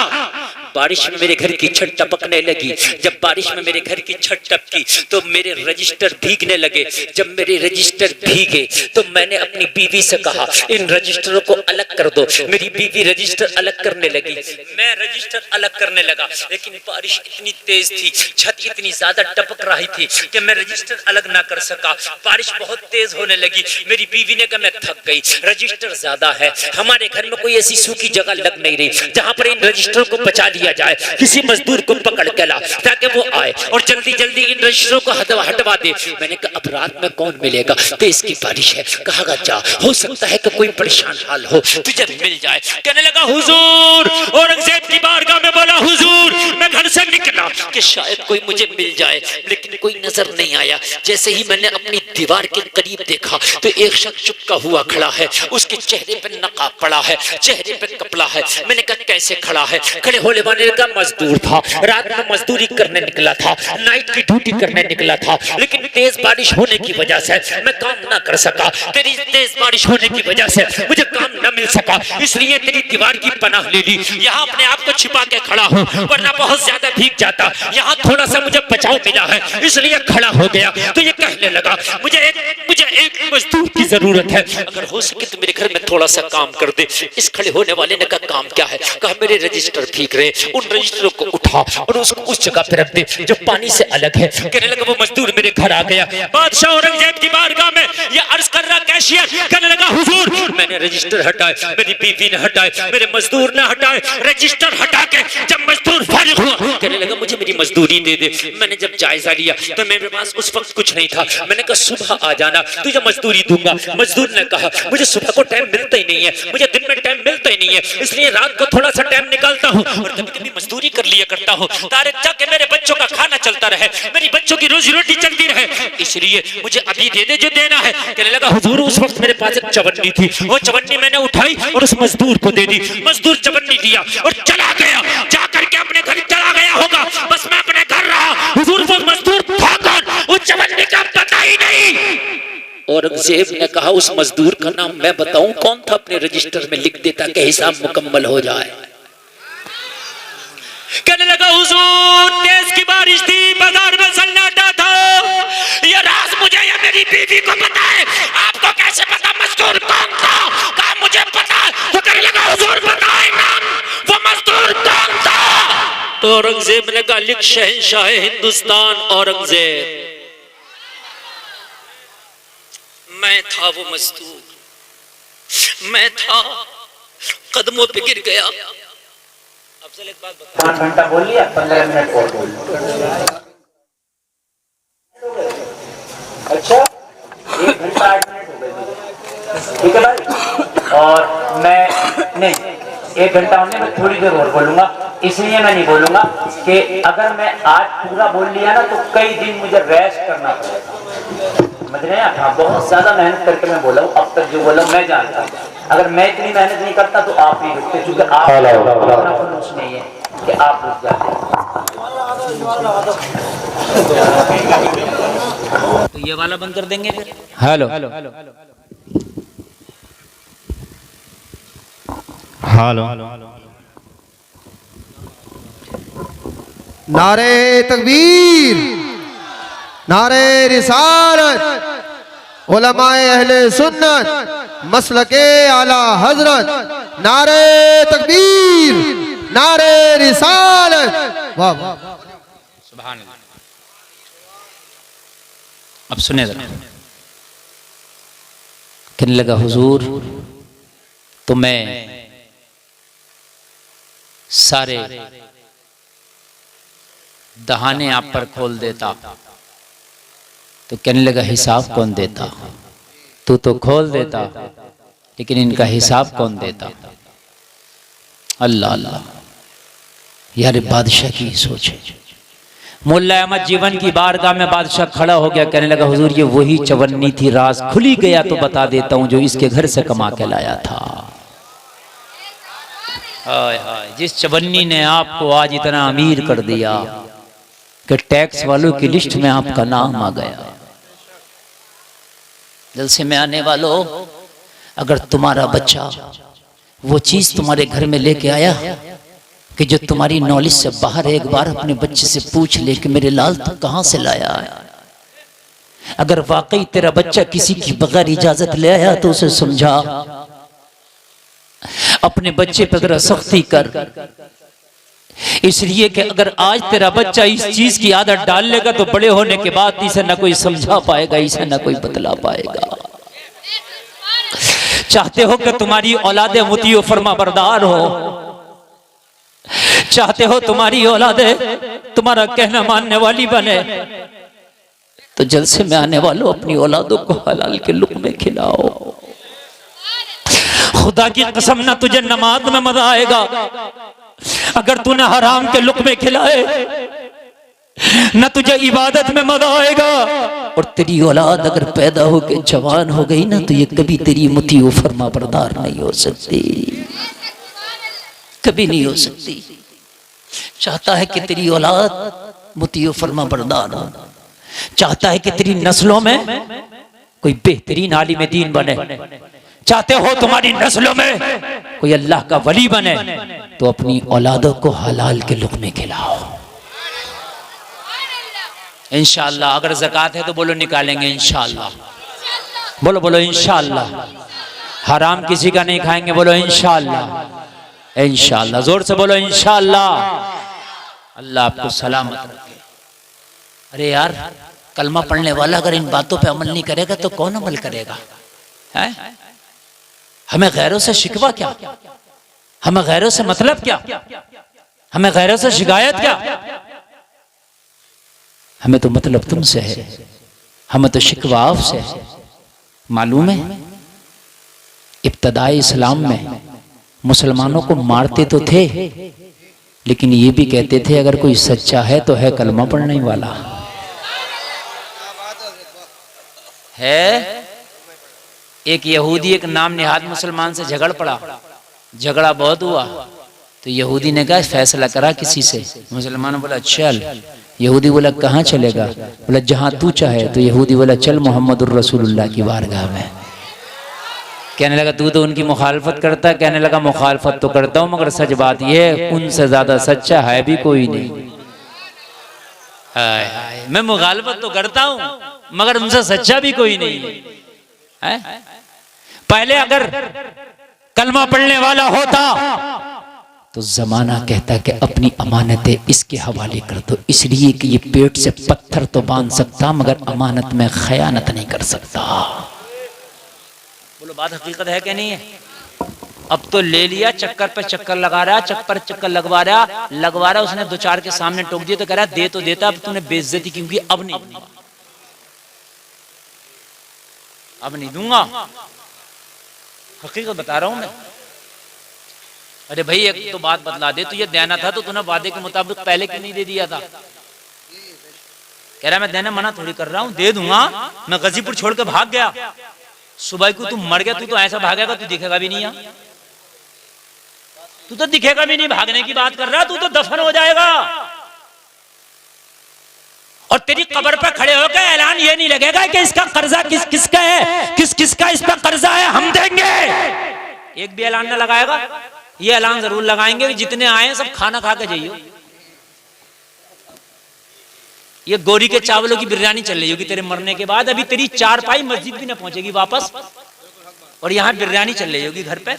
बारिश में मेरे घर की छत टपकने लगी। जब बारिश में मेरे घर की छत टपकी तो मेरे रजिस्टर भीगने लगे। जब मेरे रजिस्टर भीगे तो मैंने अपनी बीवी से कहा इन रजिस्टरों को अलग कर दो। मेरी बीवी रजिस्टर अलग करने लगी, मैं रजिस्टर अलग करने लगा, लेकिन बारिश इतनी तेज थी, छत इतनी ज्यादा टपक रही थी कि मैं रजिस्टर अलग ना कर सका। बारिश बहुत तेज होने लगी। मेरी बीवी ने कहा मैं थक गई, रजिस्टर ज्यादा है, हमारे घर में कोई ऐसी सूखी जगह लग नहीं रही जहां पर इन रजिस्टरों को बचा लिया जाए। किसी मजदूर को पकड़ के ला ताकि वो आए और जल्दी जल्दी इन रजिस्टरों को हटवा दे। मैंने कहा अब रात में कौन मिलेगा, तेज की बारिश है। कहा जा हो सकता है कि कोई परेशान हाल हो, तुझे मिल जाए। कहने लगा हुजूर, औरंगजेब की बारगाह में बोला हुजूर मैं घर से निकला कि शायद कोई मुझे मिल जाए, लेकिन कोई नजर नहीं आया। जैसे ही मैंने अपनी दीवार के करीब देखा तो एक शख्स चुपका हुआ खड़ा है, उसके चेहरे पे नकाब पड़ा है, चेहरे पे कपड़ा है। मैंने कहा कैसे खड़ा है? खड़े होने वाले का मजदूर था, रात में मजदूरी करने निकला था, नाइट की ड्यूटी करने निकला था, लेकिन तेज बारिश होने की वजह से मैं काम ना कर सका। तेरी तेज बारिश होने की वजह से मुझे काम ना मिल सका, इसलिए तेरी दीवार की पनाह ले ली। यहाँ अपने आप को छिपा के खड़ा हूँ, वरना बहुत ज्यादा ज्यादा भीग जाता, यहाँ थोड़ा सा मुझे बचाव मिला है इसलिए खड़ा हो गया। तो ये कहने लगा मुझे एक मजदूर की जरूरत है, अगर हो सके तो मेरे घर में थोड़ा सा काम कर दे। इस खड़े होने वाले ने कहा काम क्या है? कहा मेरे रजिस्टर भीग रहे, उन रजिस्टरों को उठा और उसको उस जगह पे रख दे जो पानी से अलग है। कहने लगा वो मजदूर मेरे घर आ गया, बादशाह औरंगजेब की बारगाह में ये अर्ज कर रहा कैशियर, कहने लगा हुजूर मैंने रजिस्टर हटाए, मेरी बीवी ने हटाए, मेरे मजदूर ने हटाए, रजिस्टर हटा के जब मजदूर फारिग हुआ कहने लगा मुझे मेरी मजदूरी दे दे। मैंने जब जायजा लिया तो मेरे पास उस वक्त कुछ नहीं था, मैंने कहा सुबह आ जाना तुझे मजदूरी दूंगा। मजदूर ने कहा मुझे सुबह को टाइम मिलता ही नहीं है, मुझे दिन में टाइम मिलता ही नहीं है, इसलिए रात को थोड़ा सा टाइम निकालता हूँ और कभी कभी मजदूरी कर लिया करता हूँ ताकि मेरे बच्चों का खाना चलता रहे, मेरी बच्चों की रोजी रोटी चलती रहे, इसलिए मुझे अभी दे दे जो देना है। कहने लगा हुजूर उस वक्त मेरे पास एक चवन्नी थी, वो चवन्नी मैंने उठाई और उस मजदूर को दे दी। मजदूर चवन्नी दिया और चला गया, जाकर के अपने घर चला गया होगा, बस मैं अपने घर रहा। हुजूर वो मजदूर था कौन? उस चवन्नी का पता ही नहीं। औरंगजेब ने कहा उस मजदूर का नाम मैं बताऊं कौन था? अपने रजिस्टर में लिख देता कि हिसाब मुकम्मल हो जाए। कहने लगा हुजूर तेज की बारिश थी, बाजार में सन्नाटा था, ये राज मुझे या मेरी बीवी को पता है, आपको कैसे पता मजदूर कौन था? कहा मुझे पता। तो कहने लगा हुजूर बताए नाम वो मजदूर कौन था? तो औरंगजेब ने कहा लिख शहंशाह हिंदुस्तान औरंगजेब, मैं था वो मजदूर, मैं था, कदमों पे गिर गया। अफजल एक बात बता, 5 घंटा बोल लिया, 15 मिनट और बोल लिया। अच्छा 1 घंटा 8 मिनट हो गए, ठीक है भाई। और मैं नहीं 1 घंटा होने में थोड़ी देर और बोलूंगा, इसलिए मैं नहीं बोलूंगा कि अगर मैं आज पूरा बोल लिया ना तो कई दिन मुझे रेस्ट करना पड़ेगा, समझ रहे हैं? हाँ बहुत ज्यादा मेहनत करके मैं बोला हूँ, अब तक जो बोला मैं जानता हूँ। अगर मैं इतनी मेहनत नहीं करता तो आप नहीं रुकते, क्योंकि आप नहीं है कि आप रुक जाते। तो ये वाला बंद कर देंगे फिर। हेलो हेलो नारे तकबीर, नारे रिसालत, उलमाए अहले सुन्नत, मसलके आला हजरत, नारे तकबीर, नारे रिसालत। वाह वाह सुभान अल्लाह। अब सुने जरा। कहने लगा हुजूर तो मैं सारे दहाने आप पर खोल देता। तो कहने लगा हिसाब कौन देता? तू तो खोल देता लेकिन इनका हिसाब कौन देता? अल्लाह अल्लाह, यार बादशाह की सोच है। मुल्ला अहमद जीवन की बारगाह में बादशाह खड़ा हो गया, कहने लगा हुजूर ये वही चवन्नी थी, राज खुली गया तो बता देता हूं जो इसके घर से कमा के लाया था। हाय हाय, जिस चवन्नी ने आपको आज इतना अमीर कर दिया कि टैक्स वालों की लिस्ट में आपका नाम आ गया। जलसे में आने वालों, अगर तुम्हारा बच्चा वो चीज तुम्हारे घर में लेके आया कि जो तुम्हारी नॉलेज से बाहर है, एक बार अपने बच्चे से पूछ ले कि मेरे लाल तू कहां से लाया है। अगर वाकई तेरा बच्चा किसी की बगैर इजाजत ले आया तो उसे समझा, अपने बच्चे पर जरा सख्ती कर, इसलिए कि अगर आज तेरा बच्चा इस चीज की आदत डाल लेगा तो बड़े होने के बाद इसे न कोई समझा पाएगा, इसे न कोई बतला पाएगा। चाहते हो कि तुम्हारी औलादे मुतीओ फरमा बरदार हो, चाहते हो तुम्हारी औलादे तुम्हारा कहना मानने वाली बने, तो जलसे में आने वालों अपनी औलादों को हलाल के लुक़्मे खिलाओ। खुदा की कसम ना तुझे नमाज में मजा आएगा अगर तूने हराम के लुक़्मे खिलाए, न तुझे इबादत में मजा आएगा। और तेरी औलाद अगर पैदा होकर जवान हो गई ना तो ये कभी तेरी मुतीओ फरमा बरदार नहीं हो सकती, कभी नहीं हो सकती। चाहता है कि तेरी औलाद मुतीओ फरमा बरदार हो, चाहता है कि तेरी नस्लों में कोई बेहतरीन आलिम दीन बने, चाहते हो तुम्हारी नस्लों में कोई अल्लाह का वली बने, तो अपनी औलादों को हलाल के लुक़्मे खिलाओ। इंशाअल्लाह। अगर ज़कात है तो बोलो निकालेंगे इंशाअल्लाह। बोलो बोलो इंशाअल्लाह। हराम किसी का नहीं खाएंगे, बोलो इंशाअल्लाह। इंशाअल्लाह, जोर से बोलो इंशाअल्लाह। अल्लाह आपको सलामत रखे। अरे यार, कलमा पढ़ने वाला अगर इन बातों पे अमल नहीं करेगा तो कौन अमल करेगा? है? हमें गैरों से शिकवा क्या? हमें गैरों से मतलब क्या? हमें गैरों से शिकायत क्या? हमें तो मतलब तुमसे है, हमें तो शिकवा आपसे है। मालूम है, इब्तदाई इस्लाम में मुसलमानों को मारते तो थे, लेकिन ये भी कहते थे अगर कोई सच्चा है तो है कलमा पढ़ने वाला है। एक यहूदी एक नाम निहाद मुसलमान से झगड़ पड़ा, झगड़ा बहुत हुआ, तो यहूदी ने कहा फैसला करा किसी से। मुसलमान बोला चल। यहूदी बोला कहाँ चलेगा? बोला जहां तू चाहे। तो यहूदी बोला चल मोहम्मदुर रसूलुल्लाह की बारगाह में। कहने लगा तू तो उनकी मुखालफत करता है। कहने लगा मुखालफत तो करता हूं, मगर सच बात यह उनसे ज्यादा सच्चा है भी कोई नहीं। हाय हाय, मैं मुखालफत तो करता हूं मगर उनसे सच्चा भी कोई नहीं है। पहले अगर कलमा पढ़ने वाला होता तो जमाना कहता कि अपनी अमानतें इसके हवाले कर दो, इसलिए कि ये पेट से पत्थर तो बांध सकता मगर अमानत में खयानत नहीं कर सकता। बोलो बात हकीकत है कि नहीं है? अब तो ले लिया, चक्कर पे चक्कर लगा रहा, चक्कर चक्कर लगवा रहा। उसने दो चार के सामने टोक दिया तो कह रहा दे तो देता, अब तूने बेइज्जती क्योंकि अब नहीं दूंगा, अब नहीं दूंगा। हकीकत बता रहा हूं मैं। अरे भाई एक तो बात बतला दे, तुझे देना था तो तूने वादे के मुताबिक पहले क्यों नहीं दे दिया था? कह रहा मैं देने मना थोड़ी कर रहा हूं, दे दूंगा। मैं गाजीपुर छोड़ के भाग गया, सुबह को तू मर गया, तू तो ऐसा भागेगा तू दिखेगा भी नहीं यहाँ, तू तो दिखेगा भी नहीं। भागने की बात कर रहा, तू तो दफन हो जाएगा। और तेरी कब्र पे खड़े होकर ऐलान ये नहीं लगेगा कि इसका कर्जा किस किसका है, किस किसका इस पर कर्जा है, हम देंगे। एक भी ऐलान ना लगाएगा। ये ऐलान जरूर लगाएंगे जितने आए सब खाना खा के जाइयो। ये गोरी के चावलों की बिरयानी चल रही होगी तेरे मरने के बाद। अभी तेरी चारपाई मस्जिद भी ना पहुंचेगी वापस, और यहां बिरयानी चल रही होगी घर पे।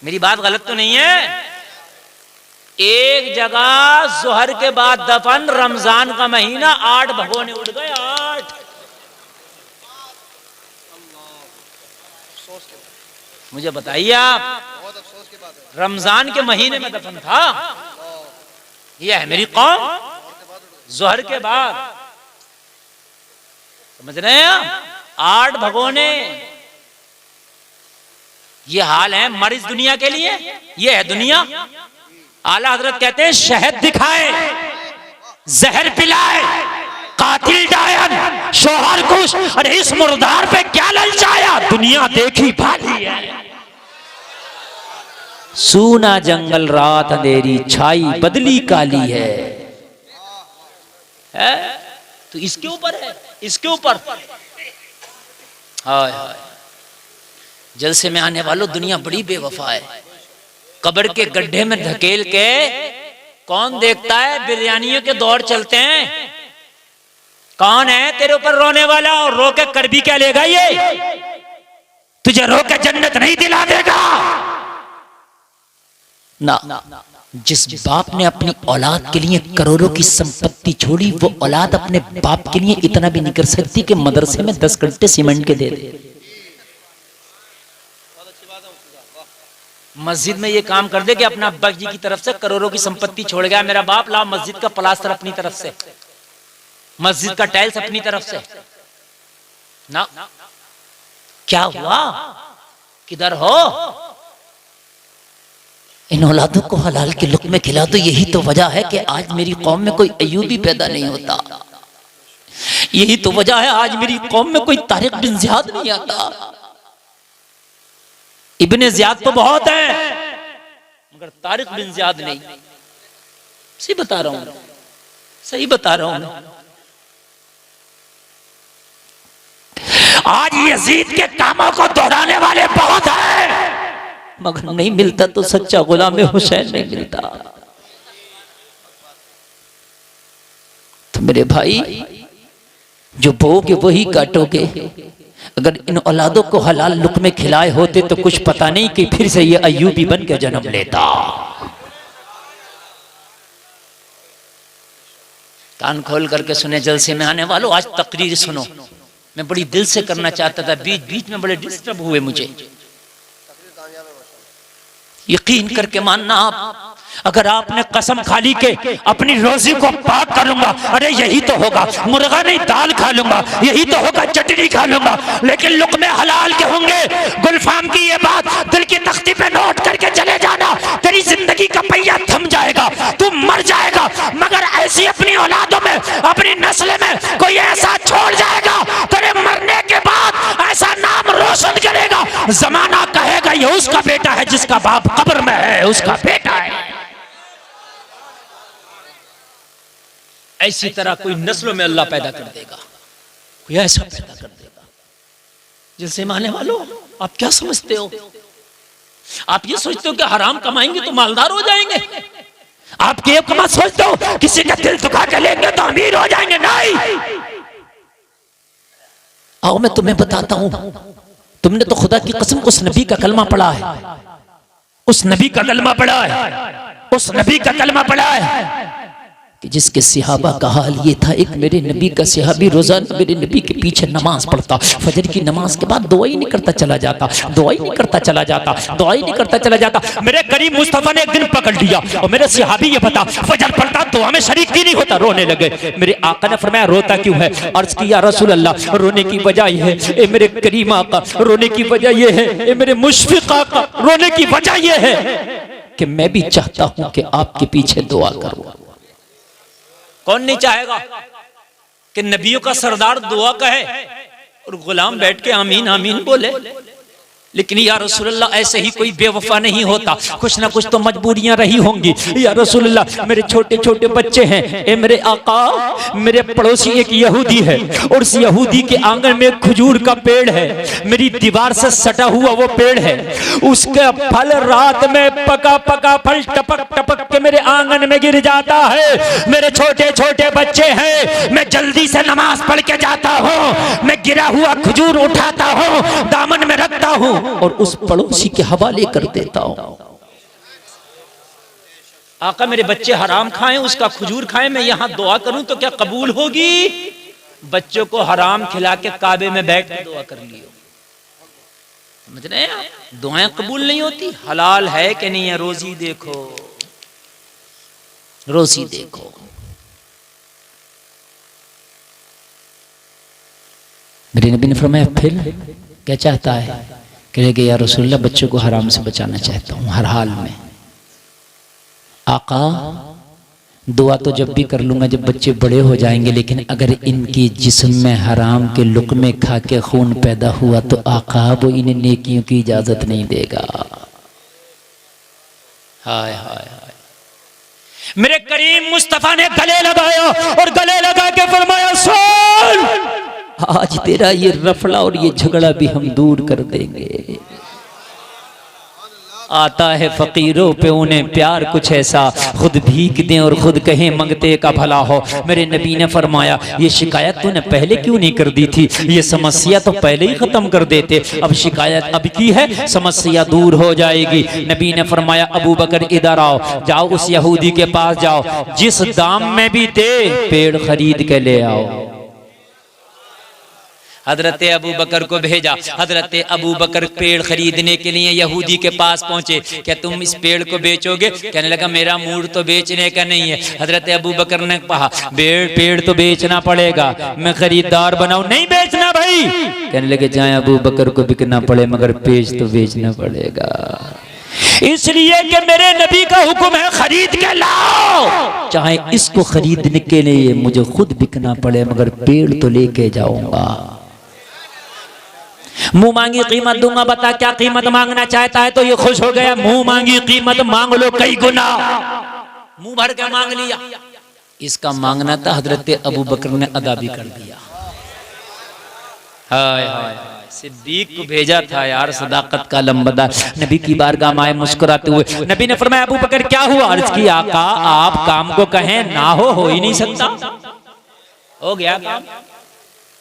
मेरी बात गलत तो नहीं है? एक जगह जोहर के बाद दफन, रमजान का महीना, 8 भगोने उड़ गए। 8। मुझे बताइए आप, रमजान के महीने में दफन था। यह है मेरी कौम। जोहर के बाद, समझ रहे हैं? 8 भगोने। ये हाल है मर इस दुनिया के लिए, ये है दुनिया। आला हजरत कहते हैं शहद दिखाए, जहर पिलाए, कातिल डायन, शोहर कुश, अरे इस मुर्दार पे क्या ललचाया? दुनिया देखी भाली है। सूना जंगल रात अंधेरी छाई, बदली काली है। तो इसके ऊपर है, इसके ऊपर। हाय हाय, जलसे में आने वालों, दुनिया बड़ी बेवफा है। कब्र के गड्ढे में धकेल के कौन देखता है? बिरयानियों के दौर चलते हैं। कौन है तेरे ऊपर रोने वाला? और रो के कर भी क्या लेगा? ये तुझे रो के जन्नत नहीं दिला देगा ना। जिस बाप ने अपनी औलाद के लिए करोड़ों की संपत्ति छोड़ी, वो औलाद अपने बाप के लिए इतना भी नहीं कर सकती कि मदरसे में 10 घंटे सीमेंट के दे दे। मस्जिद में ये काम कर दे कि अपना अब्बा जी की तरफ से करोड़ों की संपत्ति छोड़ गया मेरा बाप, ला मस्जिद का प्लास्टर अपनी तरफ से, मस्जिद का टाइल्स अपनी तरफ से ना। क्या हुआ? किधर हो? इन औलादों को हलाल के लुक़्मे खिला दो। यही तो वजह है कि आज मेरी कौम में कोई अयूबी पैदा नहीं होता। यही तो वजह है आज मेरी कौम में कोई तारिक बिन ज़ियाद नहीं आता। इब्ने ज़ियाद तो बहुत है मगर तारिक बिन ज़ियाद नहीं। सही बता रहा हूं, सही बता रहा हूं। आज यजीद के कामों को दोहराने वाले बहुत हैं मगर नहीं मिलता तो सच्चा गुलाम हुसैन नहीं मिलता। तो मेरे भाई जो बोगे वही काटोगे। अगर इन औलादों को हलाल लुक़मे खिलाए होते तो कुछ पता नहीं कि फिर से ये अय्यूबी बन के जन्म लेता। कान खोल करके सुने जलसे में आने वालों, आज तकरीर सुनो। मैं बड़ी दिल से करना चाहता था, बीच बीच में बड़े डिस्टर्ब हुए मुझे। यकीन करके मानना आप, अगर आपने कसम खा ली के अपनी रोजी को पाक करूंगा, अरे यही तो होगा, मुर्गा नहीं दाल खा लूंगा, यही तो होगा चटनी खा लूंगा, लेकिन लुक़मे हलाल के होंगे। गुलफाम की ये बात दिल की तख्ती पे नोट करके चले जाना, तेरी जिंदगी का पहिया थम जाएगा, तू मर जाएगा, मगर ऐसी अपनी औलादों में, अपनी नस्ल में कोई ऐसा छोड़ जाएगा, तेरे मरने के बाद ऐसा नाम रोशन करेगा, जमाना कहेगा ये उसका बेटा है, जिसका बाप कब्र में है उसका बेटा है। ऐसी तरह कोई नस्लों में अल्लाह पैदा कर देगा, कोई ऐसा पैदा कर देगा। जिनसे मानने वालों, आप क्या समझते हो? आप ये सोचते हो कि हराम कमाएंगे तो मालदार हो जाएंगे? आप ये कमा सोचते हो किसी का दिल दुखा के लेंगे तो अमीर हो जाएंगे? नहीं। आओ मैं तुम्हें बताता हूं, तुमने तो खुदा की कसम उस नबी का कलमा पढ़ा है, उस नबी का कलमा पढ़ा है, उस नबी का कलमा पढ़ा है कि जिसके सिहाबा का हाल ये था। एक मेरे नबी का सिहाबी रोजाना मेरे नबी के पीछे नमाज पढ़ता, फजर की नमाज के बाद दुआ ही नहीं करता चला जाता, दुआ ही नहीं करता चला जाता, दुआ ही नहीं करता चला जाता। मेरे करीम मुस्तफा ने एक दिन पकड़ लिया और मेरे सिहाबी ये बता, फजर पढ़ता दुआ में शरीक क्यों नहीं होता? रोने लगे। मेरे आका ने फरमाया रोता क्यों है? अर्ज किया रसूल अल्लाह, रोने की वजह यह है, ए मेरे करीम आका, रोने की वजह यह है, ए मेरे मुशफिक आका, रोने की वजह यह है कि मैं भी चाहता हूं कि आपके पीछे दुआ करूं। कौन नहीं चाहेगा कि नबियों का सरदार दुआ कहे और गुलाम बैठ के आमीन आमीन बोले? लेकिन या रसूलल्लाह ऐसे ही कोई बेवफा नहीं होता, कुछ ना कुछ तो मजबूरियां रही होंगी। या रसूलल्लाह मेरे छोटे छोटे बच्चे हैं, ए मेरे आका, मेरे पड़ोसी एक यहूदी है और उस यहूदी के आंगन में खजूर का पेड़ है, मेरी दीवार से सटा हुआ वो पेड़ है, उसका फल रात में पका पका फल टपक टपक के मेरे आंगन में गिर जाता है। मेरे छोटे छोटे बच्चे हैं, मैं जल्दी से नमाज पढ़ के जाता हूँ, मैं गिरा हुआ खजूर उठाता हूँ, दामन में रखता हूँ और उस पड़ोसी के हवाले कर देता हूं। आका मेरे बच्चे हराम खाएं, उसका खजूर खाएं, मैं यहां दुआ करूं तो क्या कबूल होगी? बच्चों को हराम खिला के काबे में बैठ के दुआ कर लियो। समझ रहे हैं? दुआएं कबूल नहीं होती। हलाल है कि नहीं है? रोजी देखो, रोजी देखो। मेरे नबी ने फरमाया फिर क्या चाहता है? कहेगा या रसूलल्लाह बच्चों को हराम से बचाना चाहता हूं हर हाल में। आका दुआ तो जब भी कर लूंगा जब बच्चे बड़े हो जाएंगे, लेकिन अगर इनकी जिस्म में हराम के लुक़मे खा के खून पैदा हुआ तो आका वो इन्हें नेकियों की इजाजत नहीं देगा। हाय हाय हाय। मेरे करीम मुस्तफा ने गले लगाया और गले लगा के फरमाया सुन, आज तेरा ये रफड़ा और ये झगड़ा भी हम दूर कर देंगे। आता है फकीरों पे उन्हें प्यार कुछ ऐसा, खुद भीख दें और खुद कहें मंगते का भला हो। मेरे नबी ने फरमाया ये शिकायत तूने पहले क्यों नहीं कर दी थी? ये समस्या तो पहले ही खत्म कर देते, अब शिकायत अब की है, समस्या दूर हो जाएगी। नबी ने फरमाया अबू बकर इधर आओ, जाओ उस यहूदी के पास जाओ, जिस दाम में भी दे पेड़ खरीद के ले आओ। हजरत अबू बकर को भेजा। हजरत अबू बकर पेड़ खरीदने के लिए यहूदी के पास पहुंचे। क्या तुम इस पेड़ को बेचोगे? कहने लगा मेरा मूड तो बेचने का नहीं है। हजरत अबू बकर ने कहा पेड़ तो बेचना पड़ेगा, मैं खरीदार बनाऊं। नहीं बेचना भाई। कहने लगे जाए अबू बकर को बिकना पड़े मगर पेड़ तो बेचना पड़ेगा, इसलिए कि मेरे नबी का हुक्म है खरीद के लाओ, चाहे इसको खरीदने के लिए मुझे खुद बिकना पड़े मगर पेड़ तो लेके जाऊंगा। मुंह मांगी कीमत दूंगा, बता क्या कीमत मांगना चाहता है? तो ये खुश हो गया, मुंह मांगी कीमत मांग लो कई गुना। मुंह भर के मांग लिया। इसका मांगना था, हजरत अबू बकर ने अदा भी कर दिया। हाय हाय, सिद्दीक को भेजा था यार, सदाकत का लंबदार। नबी की बारगाह में आए मुस्कुराते हुए। नबी ने फरमाया अबू बकर क्या हुआ? अर्ज की आका आप काम को कहें ना हो ही नहीं सकता। हो गया काम।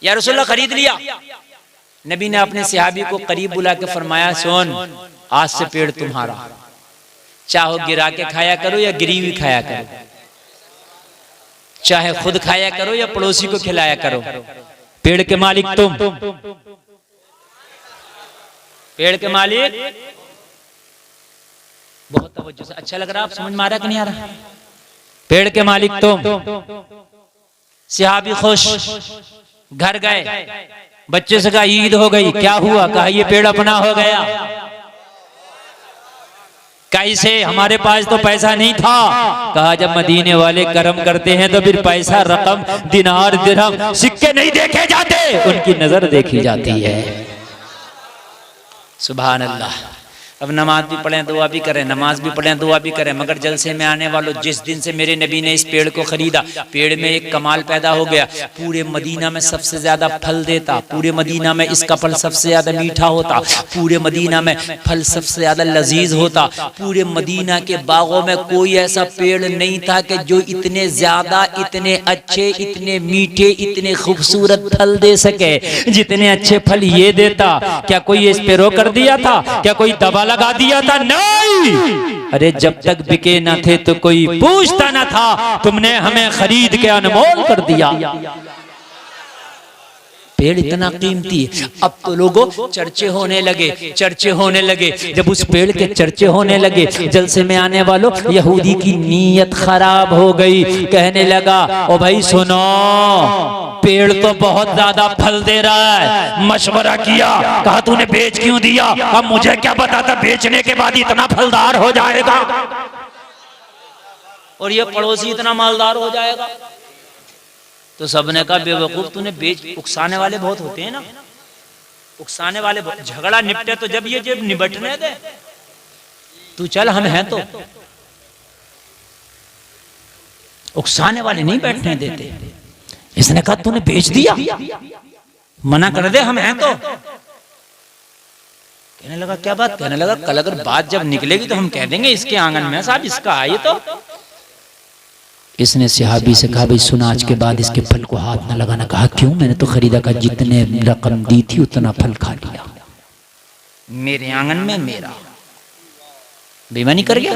या रसूलुल्लाह खरीद लिया। नबी ने अपने सहाबी को करीब बुला के फरमाया, सुन, आज से पेड़ तुम्हारा, चाहो गिरा के खाया करो या गिरी हुई खाया करो, चाहे खुद खाया करो या पड़ोसी को खिलाया करो, पेड़ के मालिक तुम, पेड़ के मालिक। बहुत तवज्जो से, अच्छा लग रहा, आप समझ में आ रहा कि नहीं आ रहा? पेड़ के मालिक तुम। सहाबी खुश, घर गए, बच्चे से कहा ईद हो गई, क्या हुआ? कहा ये पेड़ अपना हो गया। कैसे? हमारे पास तो पैसा नहीं था। कहा जब मदीने वाले करम करते हैं तो फिर पैसा, रकम, दिनार, दिरहम, सिक्के नहीं देखे जाते, उनकी नजर देखी जाती है। सुभान अल्लाह। अब नमाज भी पढ़ें दुआ भी करें, नमाज भी पढ़ें दुआ भी करें, मगर जलसे में आने वालों, जिस दिन से मेरे नबी ने इस पेड़ को खरीदा, पेड़ में एक कमाल पैदा हो गया। पूरे मदीना में सबसे ज्यादा फल देता, पूरे मदीना में इसका फल सबसे ज्यादा मीठा होता, पूरे मदीना में फल सबसे ज्यादा लजीज होता। पूरे मदीना के बागों में कोई ऐसा पेड़ नहीं था कि जो इतने ज्यादा, इतने अच्छे, इतने मीठे, इतने खूबसूरत फल दे सके जितने अच्छे फल ये देता। क्या कोई इस पे रोक कर दिया था? क्या कोई दबा लगा दिया था? नहीं। अरे जब तक बिके न थे तो कोई पूछता न था, तुमने हमें खरीद के अनमोल कर दिया। पेड़ इतना कीमती है। अब तो लोगों चर्चे होने लगे, चर्चे होने लगे। जब उस पेड़ के चर्चे होने लगे, जलसे में आने वालों, यहूदी की नीयत खराब हो गई। कहने लगा, ओ भाई सुनो, पेड़ तो बहुत ज्यादा फल दे रहा है। मशवरा किया, कहा तूने बेच क्यों दिया? अब मुझे क्या पता था बेचने के बाद इतना फलदार हो जाएगा और ये पड़ोसी इतना मालदार हो जाएगा। तो सबने कहा बेवकूफ, तूने बेच, उकसाने वाले बहुत होते हैं ना, उकसाने वाले। झगड़ा निपटे तो जब निबटने दे, तू चल, हम हैं तो। उकसाने वाले नहीं बैठने देते। इसने कहा तूने बेच दिया, मना कर दे, हम हैं तो। कहने लगा क्या बात? कहने लगा कल अगर बात जब निकलेगी तो हम कह देंगे इसके आंगन में साहब इसका आइए तो। इसने सहाबी से कहा भाई सुन, आज के बाद इसके फल को हाथ न लगाना। कहा क्यों? मैंने तो खरीदा। का जितने रकम दी थी उतना फल खा लिया, मेरे आंगन में मेरा। बेईमानी कर गया।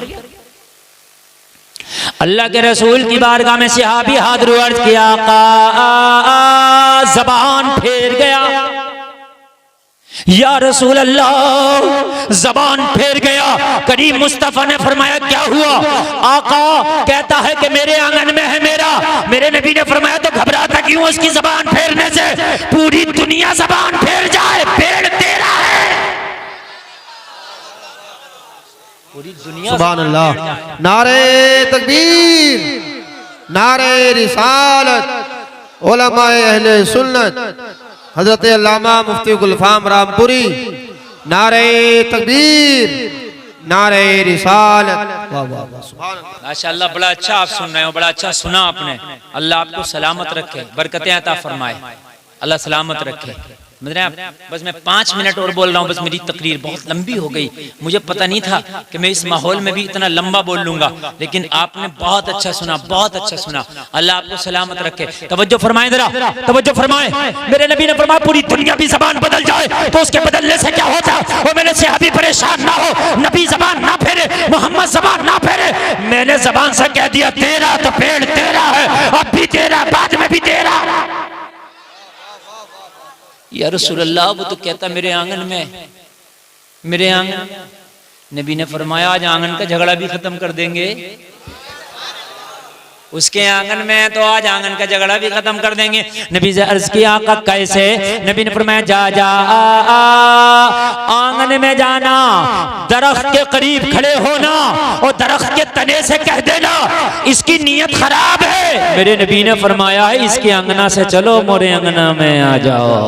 अल्लाह के रसूल की बारगाह में सहाबी हाथ अर्ज किया, ज़बान फेर गया। या रसूल अल्लाह, ज़बान फेर गया। करीम मुस्तफ़ा ने फरमाया क्या हुआ? आका कहता है कि मेरे आंगन में है मेरा। मेरे नबी ने फरमाया तो घबराता क्यों उसकी ज़बान फेरने से? पूरी दुनिया ज़बान फेर जाए, पेड़ तेरा है। पूरी दुनिया। सुभान अल्लाह। नारे तकबीर, नारे रिसालत, उलमाए अहले सुन्नत, हजरत अल्लामा मुफ्ती गुलफाम रामपुरी, नारे तकबीर, नारे रिसालत। वाह वाह वाह, सुभान अल्लाह। माशाअल्लाह, बड़ा अच्छा आप सुन रहे हो, बड़ा अच्छा सुना आपने। अल्लाह आपको सलामत रखे, बरकतें अता फरमाए, अल्लाह सलामत रखे। बस मैं 5 मिनट और बोल रहा हूँ, बस मेरी तकरीर बहुत लंबी हो गई। मुझे पता नहीं था कि मैं इस माहौल में भी इतना लंबा बोल लूंगा, लेकिन आपने बहुत अच्छा सुना, बहुत अच्छा सुना। अल्लाह आपको सलामत रखे। तवज्जो फरमाएं जरा, तवज्जो फरमाएं। मेरे नबी ने फरमाया पूरी दुनिया भी जबान बदल जाए तो उसके बदलने से क्या होता? वो मेरे सहाबी परेशान ना हो, नबी जबान ना फेरे, मोहम्मद जबान ना फेरे। मैंने जबान से कह दिया तेरा तो पेड़ तेरा है, अब भी तेरा, बाद में भी तेरा। या रसूल अल्लाह, वो तो कहता मेरे आंगन में, मेरे आंगन। नबी ने फरमाया आज आंगन का झगड़ा भी खत्म कर देंगे। उसके आंगन में तो आज आंगन का झगड़ा भी खत्म कर देंगे। नबी से अर्ज किया आका कैसे? नबी ने फरमाया जा जा आंगन में जाना, दरख्त के करीब खड़े होना और दरख्त के तने से कह देना इसकी नीयत खराब है। मेरे नबी ने फरमाया है इसके अंगना से चलो, मोरे अंगना में आ जाओ।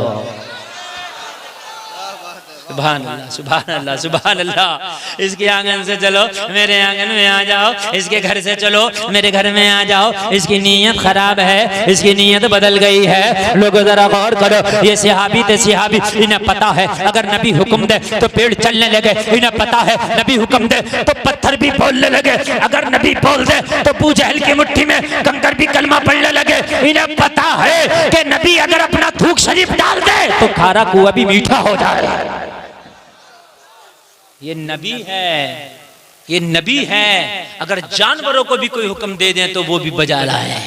सुभान अल्लाह, सुभान अल्लाह, सुभान अल्लाह। इसके आंगन से चलो मेरे आंगन में आ जाओ, इसके घर से चलो मेरे घर में आ जाओ। इसकी नीयत खराब है, इसकी नीयत बदल गई है। लोगों जरा गौर करो, ये सहाबी थे सहाबी, इन्हें पता है अगर नबी हुक्म दे तो पेड़ चलने लगे। इन्हें पता है नबी हुक्म दे तो पत्थर भी बोलने लगे। अगर नबी बोल दे तो अबू जहल की मुट्ठी में कंकर भी कलमा पढ़ने लगे। इन्हें पता है कि नबी अगर अपना थूक शरीफ डाल दे तो खारा कुआं भी मीठा हो जाए। ये नबी है, ये नबी है। अगर जानवरों को भी कोई हुक्म दे दें तो वो भी बजा रहा है।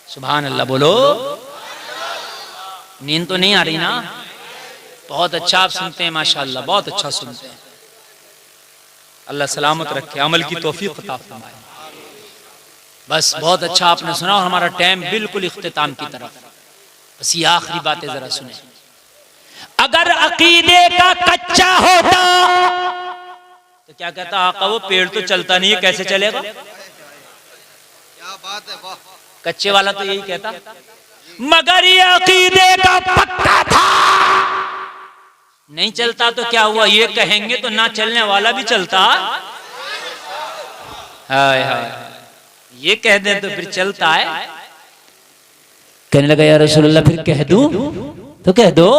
सुभान अल्लाह बोलो। नींद तो नहीं आ रही ना? बहुत अच्छा आप सुनते हैं माशाअल्लाह, बहुत अच्छा सुनते हैं। अल्लाह सलामत रखे, अमल की तौफीक अता फरमाए। बस बहुत अच्छा आपने सुना और हमारा टाइम बिल्कुल इख्तिताम की तरफ। बस ये आखिरी बातें जरा सुने। अगर अकीदे का कच्चा होता तो क्या कहता आका, वो पेड़ तो चलता नहीं है, कैसे चलेगा? क्या बात है, वाह। कच्चे वाला तो यही कहता। मगर ये अकीदे का पक्का था, नहीं चलता तो क्या हुआ? ये कहेंगे तो ना चलने वाला भी चलता। हाय हाय, ये कह दे तो फिर चलता है। कहने लगा या रसूलल्लाह फिर कह दूं? तो कह दो।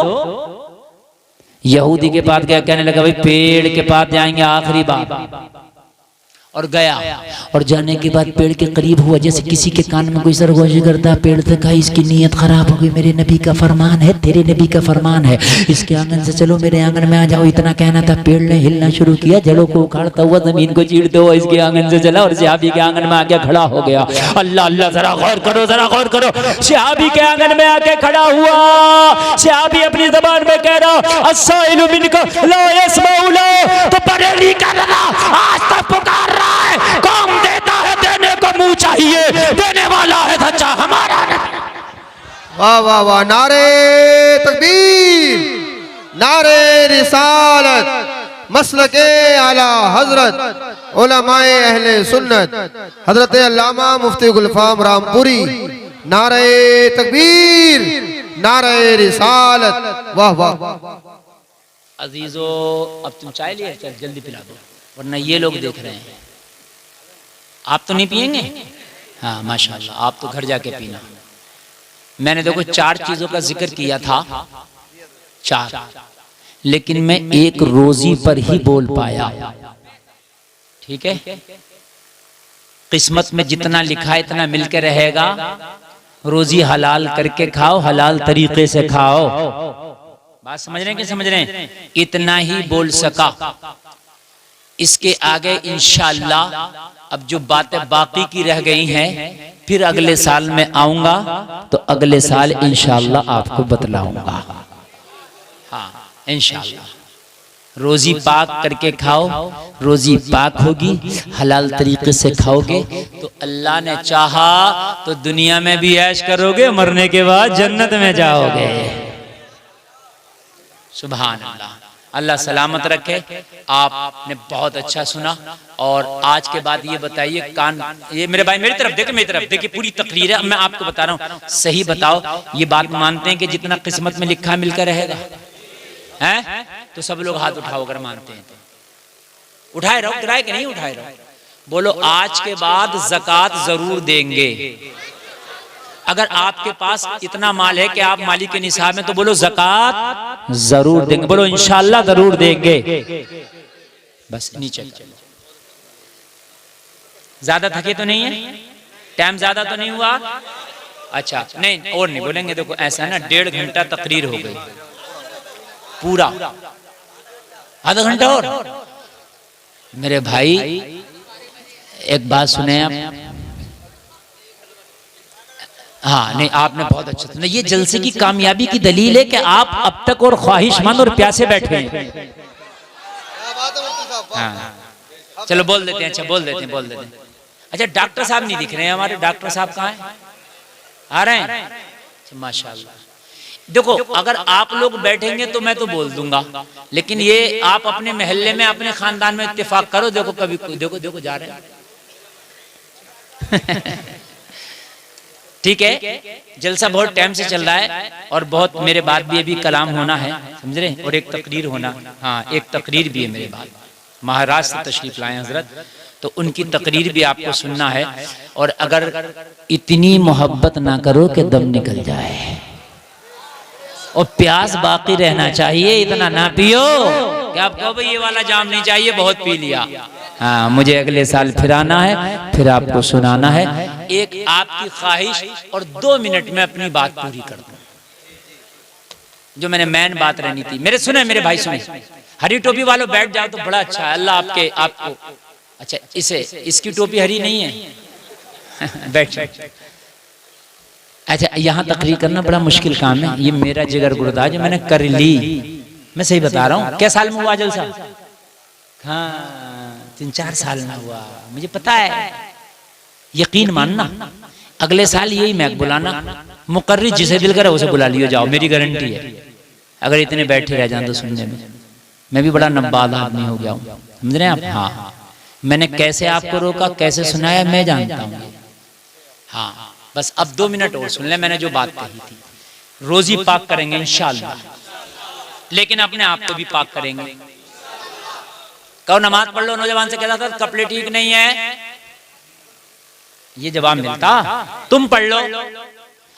यहूदी के पास गया, कहने लगा भाई पेड़ के पास जाएंगे आखिरी बात। और गया, और जाने के बाद पेड़ के करीब हुआ, जैसे किसी के कान में कोई सरगोशी करता। पेड़ से कहा इसकी नीयत खराब हो गई, मेरे नबी का फरमान है, तेरे नबी का फरमान है, इसके आंगन से चलो मेरे आंगन में आ जाओ। इतना कहना था, पेड़ ने हिलना शुरू किया, जड़ों को उखाड़ता हुआ जमीन को चीरते हुआ इसके आंगन से चला और सहाबी के आंगन में आके खड़ा हो गया। अल्लाह अल्लाह, जरा गौर करो, जरा गौर करो। सहाबी के आंगन में आके खड़ा हुआ। सहाबी अपनी जबान में कह रहा अस्साइलु मिनको ला यस्माउ ला, तो बरेली का लगा आज तक पुकार रहा है। कौन देता है, देने को मुंह चाहिए, देने वाला है सच्चा हमारा नबी। वाह वाह वाह, नारे तकबीर, नारे रिसालत, मसलके आला हजरत उलमाए अहले सुन्नत हजरत अल्लामा मुफ्ती गुलफाम रामपुरी। नारे तकबीर, नारे रिसालत, वाह वाह। अजीजो अब तुम चाय लिए, चल जल्दी पिला दो वरना ये लोग देख रहे हैं। आप तो नहीं पिएंगे? हाँ माशाल्लाह, आप तो घर जाके पीना। मैंने देखो 4 चीजों का जिक्र किया था, 4, लेकिन मैं एक रोजी पर ही बोल पाया। ठीक है, किस्मत में जितना लिखा है इतना मिलकर रहेगा। रोजी हलाल करके खाओ, हलाल तरीके से खाओ। बात समझ रहे हैं कि समझ रहे हैं? इतना ही बोल सका। इसके आगे इंशाअल्लाह अब जो बातें बाकी की रह गई हैं फिर अगले साल में आऊंगा तो अगले साल इंशाअल्लाह आपको बतलाऊंगा। हाँ इंशाअल्लाह। रोजी पाक करके खाओ, रोजी पाक होगी, हलाल तरीके से खाओगे तो अल्लाह ने चाहा तो दुनिया में भी ऐश करोगे, मरने के बाद जन्नत में जाओगे। सुभान अल्लाह। अल्लाह सलामत रखे। आपने बहुत अच्छा सुना। और आज के बाद ये बताइए, कान ये मेरे भाई मेरी तरफ देखिए, मेरी तरफ देखिए, पूरी तकरीर है। मैं आपको बता रहा हूँ, सही बताओ, ये बात मानते हैं कि जितना किस्मत में लिखा मिलकर रहेगा? हैं तो सब लोग हाथ उठाओ अगर मानते हैं तो। उठाए रहो, गिराए कि नहीं उठाए रहो। बोलो आज के बाद ज़कात जरूर देंगे। अगर आपके पास इतना माल है कि आप मालिक के निसाब में, तो बोलो ज़कात जरूर देंगे। बोलो इंशाअल्लाह जरूर देंगे। बस नीचे चलो। ज्यादा थके तो नहीं है? टाइम ज्यादा तो नहीं हुआ? अच्छा नहीं, और नहीं बोलेंगे। देखो ऐसा है ना, 1.5 घंटा तकरीर हो गई पूरा, आधा घंटा और। मेरे भाई एक बात सुने आप। हाँ नहीं, आपने बहुत अच्छा सुना। ये जलसे की कामयाबी की दलील है कि आप अब तक और ख्वाहिशमंद और प्यासे बैठे हैं। हाँ चलो बोल देते हैं। अच्छा बोल देते हैं, बोल देते हैं। अच्छा डॉक्टर साहब नहीं दिख रहे हैं हमारे। डॉक्टर साहब कहाँ हैं? आ रहे हैं? माशाल्लाह। देखो अगर आप लोग बैठेंगे तो मैं तो बोल दूंगा, लेकिन ये आप अपने मोहल्ले में अपने खानदान में इत्तेफाक करो। देखो कभी देखो देखो जा रहे हैं। ठीक है, जलसा बहुत टाइम से चल रहा है और बहुत मेरे बाद भी अभी कलाम होना है, समझ रहे, और एक तकरीर होना, हाँ एक तकरीर भी है मेरे बाद, महाराष्ट्र से तशरीफ लाए हजरत, तो उनकी तकरीर भी आपको सुनना है। और अगर इतनी मोहब्बत ना करो कि दम निकल जाए और प्यास बाकी रहना चाहिए, इतना ना पियो कि आप कहो भाई ये वाला जाम नहीं चाहिए, बहुत पी लिया। हाँ, मुझे अगले साल फिर आना है, फिर आपको सुनाना है। एक आपकी ख्वाहिश और 2 मिनट में अपनी बात पूरी कर दूं, जो मैंने मेन बात रहनी थी। मेरे सुने मेरे भाई सुने, हरी टोपी वालों बैठ जाओ तो बड़ा अच्छा है, अल्लाह आपको अच्छा, इसे इसकी टोपी हरी नहीं है बैठ। अच्छा, यहाँ तकरीर करना बड़ा मुश्किल काम है, ये मेरा जिगर गुर्दा जो मैंने कर ली, मैं सही बता रहा हूँ। क्या साल में हुआ जलसा? हाँ 3-4 साल में हुआ, मुझे पता है, यकीन मानना। अगले साल यही मैक बुलाना, मुकर्री जिसे दिल करे उसे बुला लियो जाओ, मेरी गारंटी है। अगर इतने बैठे रह जाए तो सुनने में, मैं भी बड़ा नब्बाद आदमी हो गया हूँ, समझ रहे हैं आप। हाँ, मैंने कैसे आपको रोका, कैसे सुनाया, मैं जानता हूँ। हाँ, बस अब 2 मिनट और सुन ले, मैंने जो बात कही थी। रोजी पाक करेंगे इंशाअल्लाह, लेकिन अपने आप को भी पाक करेंगे। कहो नमाज पढ़ लो, नौजवान से कहता था कपड़े ठीक नहीं है, ये जवाब मिलता तुम पढ़ लो।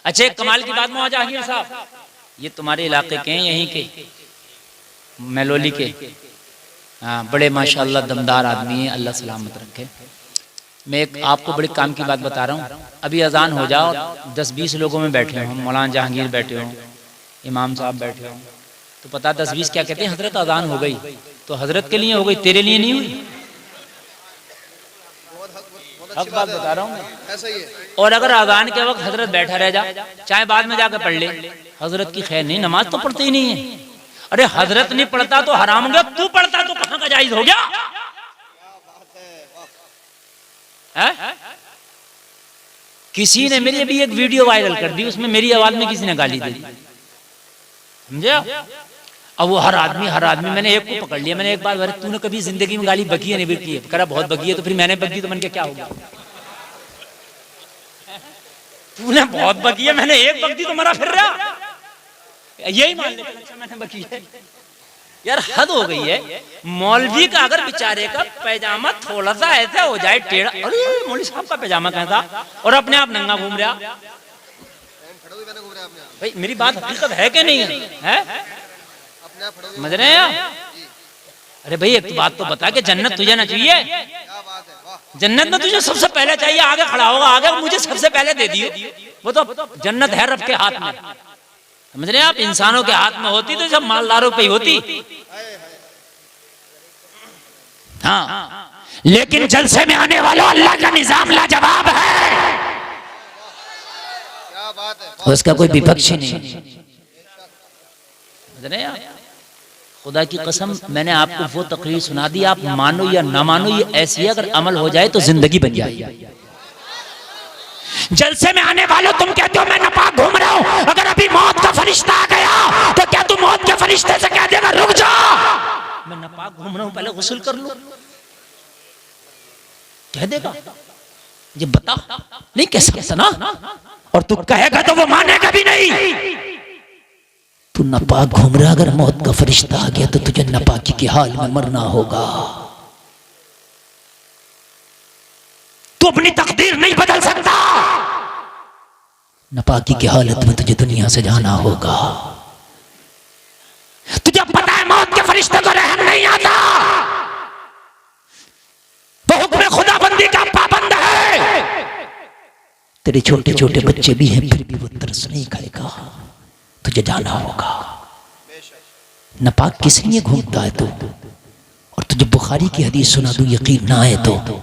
अच्छा, एक कमाल की बात मौजा जहांगीर साहब, ये तुम्हारे इलाके के हैं, यहीं के मेलोली के, हाँ बड़े माशाअल्लाह दमदार आदमी है, अल्लाह सलामत रखे। मैं एक आपको बड़े काम की बात बता रहा हूँ। अभी अजान हो जाओ, 10-20 लोगों में बैठे हों, मौलाना जहांगीर बैठे हों, इमाम साहब बैठे हों, तो पता 10-20 क्या कहते हैं, हजरत अजान हो गई। तो हजरत के लिए हो गई, तेरे लिए नहीं हुई। हक बात बता रहा हूँ। और अगर अजान के वक्त हजरत बैठा रह जा, चाहे बाद में जाकर पढ़ ले, हजरत की खैर नहीं, नमाज तो पढ़ते ही नहीं है। अरे हजरत नहीं पढ़ता तो हराम हो गया, तू पढ़ता तो कहाँ का जायज हो गया है? किसी ने मेरी अभी एक वीडियो वायरल कर दी, उसमें मेरी आवाज में किसी ने गाली दे दी, समझे। अब वो हर आदमी मैंने एक को पकड़ लिया, मैंने एक बार, तूने कभी जिंदगी में गाली बकी है नहीं बकी है? करा बहुत बकी है। तो फिर मैंने बक दी तो मन के क्या होगा? तूने बहुत बकी है, मैंने एक बक दी तो मरा फिर रहा, यही मान ले मैंने बकी है। यार हद हो गई है। मौलवी का अगर बेचारे का पैजामा थोड़ा सा ऐसा हो जाए टेढ़ा, अरे मौलवी साहब का पैजामा कैसा, और अपने आप नंगा घूम रहा। भाई मेरी बात हकीकत है कि नहीं है? समझ रहे हैं? अरे भाई एक बात तो बता कि जन्नत तुझे ना चाहिए? जन्नत में तुझे सबसे पहले चाहिए, आगे खड़ा होगा, आगे मुझे सबसे पहले दे दियो। वो तो जन्नत है रब के हाथ में, समझ रहे हैं आप? इंसानों के हाथ में होती तो सब मालदारों पे ही होती। हाँ, लेकिन जलसे में आने वालों, अल्लाह का निजाम लाजवाब है, उसका कोई विपक्ष नहीं। समझ रहे हैं आप? खुदा की कसम, मैंने आपको वो तकरीर सुना दी, आप मानो या ना मानो, ये ऐसी है, अगर अमल हो जाए तो जिंदगी बन जाएगी। जलसे में आने वालों, तुम कहते हो मैं नापाक घूम रहा हूं, अगर अभी मौत का फरिश्ता आ गया तो क्या तुम मौत के फरिश्ते से कह देगा रुक जा, मैं नापाक घूम रहा हूं, पहले गुस्ल कर लो? कह देगा? ये बता, नहीं कह सकता ना, और तू कहेगा तो वो मानेगा भी नहीं। तू नापाक घूम रहा, अगर मौत का फरिश्ता आ गया तो तुझे नापाकी के हाल में मरना होगा। तू अपनी तकदीर नहीं बदल सकता, नापाकी की हालत में तुझे दुनिया से जाना होगा। तुझे पता है मौत के फरिश्ते को रहम नहीं आता, वो हुक्म खुदाबंदी का पाबंद है। तेरे छोटे छोटे बच्चे भी हैं, फिर भी वो तरस नहीं खाएगा, तुझे जाना होगा। नापाक किस लिए घूमता है तू? और तुझे बुखारी की हदीस सुना दूं, यकीन ना आए तो,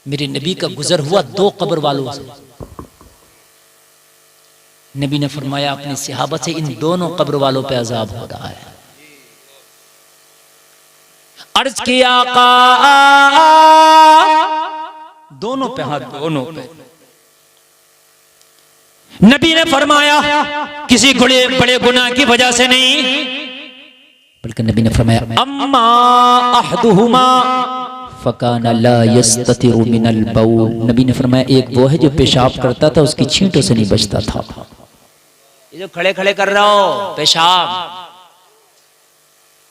मेरे नबी का गुजर हुआ 2 कब्र वालों से। नबी ने फरमाया अपने सहाबा से, इन दोनों कब्र वालों पे अजाब हो रहा है। अर्ज किया आका, दोनों पे हाथ, दोनों पे। नबी ने फरमाया किसी बड़े गुनाह की वजह से नहीं, बल्कि नबी ने फरमाया अम्मा अहदुहुमा फ़कान ला यस्ततिरु मिनल बौल, नबी ने फरमाया एक वो है जो पेशाब करता था उसकी छींटों से नहीं बचता था। ये जो खड़े खड़े कर रहा हो पेशाब,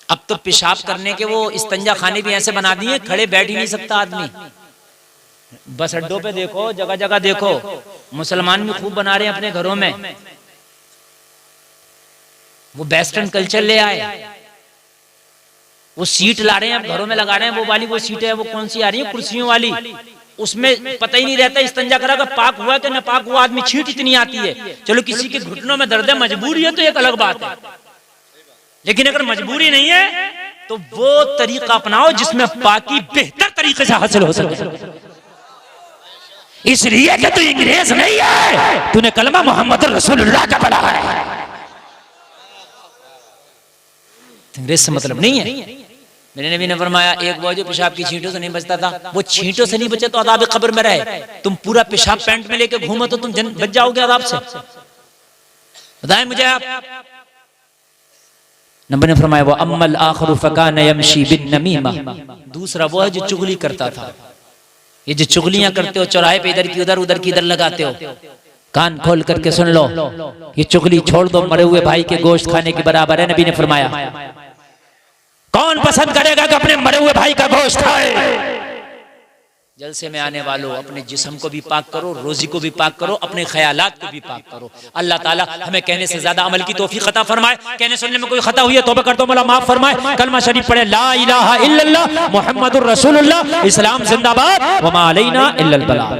अब तो पेशाब करने के वो इस्तंजा खाने भी ऐसे बना दिए, खड़े बैठ ही नहीं सकता आदमी। बस अड्डों पे देखो, जगह जगह देखो, मुसलमान भी खूब बना रहे हैं अपने घरों में। वो वेस्टर्न कल्चर ले आए, वो सीट ला रहे हैं, अब घरों में लगा रहे हैं। वो वाली वो सीट है, वो कौन सी आ रही है, कुर्सियों वाली, उसमें पता ही नहीं रहता इस्तंजा करा पाक हुआ कि ना पाक हुआ। आदमी छींट इतनी आती है। चलो किसी के घुटनों में दर्द है, मजबूरी है तो एक अलग बात है, लेकिन अगर मजबूरी नहीं है तो वो तरीका अपनाओ जिसमें पाकी बेहतर तरीके से हासिल हो सके। इसलिए कि तू अंग्रेज नहीं है, तूने कलमा मोहम्मद रसूलुल्लाह का पढ़ा है। अंग्रेज से मतलब नहीं है। मेरे नबी ने फरमाया एक वो जो पेशाब की छींटों से नहीं बचता था, वो छींटों से नहीं बचे तो अदाब कब्र में रहे। तुम पूरा पेशाब पैंट में लेके घूमो तो तुम बच जाओगे अदाब से। बताएं मुझे आप। नबी ने फरमाया वो अम्मल आखिर फकान यमशी बिन नमीमा, दूसरा वो है जो चुगली करता था। ये जो चुगलियां करते हो चौराहे पे, इधर की उधर, उधर की इधर लगाते हो, कान खोल करके सुन लो, ये चुगली छोड़ दो, मरे हुए भाई के गोश्त खाने के बराबर है। नबी ने फरमाया कौन पसंद करेगा कि अपने मरे हुए भाई का गोश्त खाए। जलसे में आने वालों, अपने जिस्म को भी पाक करो, रोजी को भी पाक करो, अपने ख्यालात को भी पाक करो। अल्लाह ताला हमें कहने से ज्यादा अमल की तौफीक अता फरमाए। कहने सुनने में कोई खता हुई है तौबा कर दो, मौला माफ फरमाए। कलमा शरीफ पढ़े, ला इलाहा इल्लल्लाह मुहम्मदुर रसूलुल्लाह, इस्लाम जिंदाबाद, व मा अलैना इल्लल बलाग।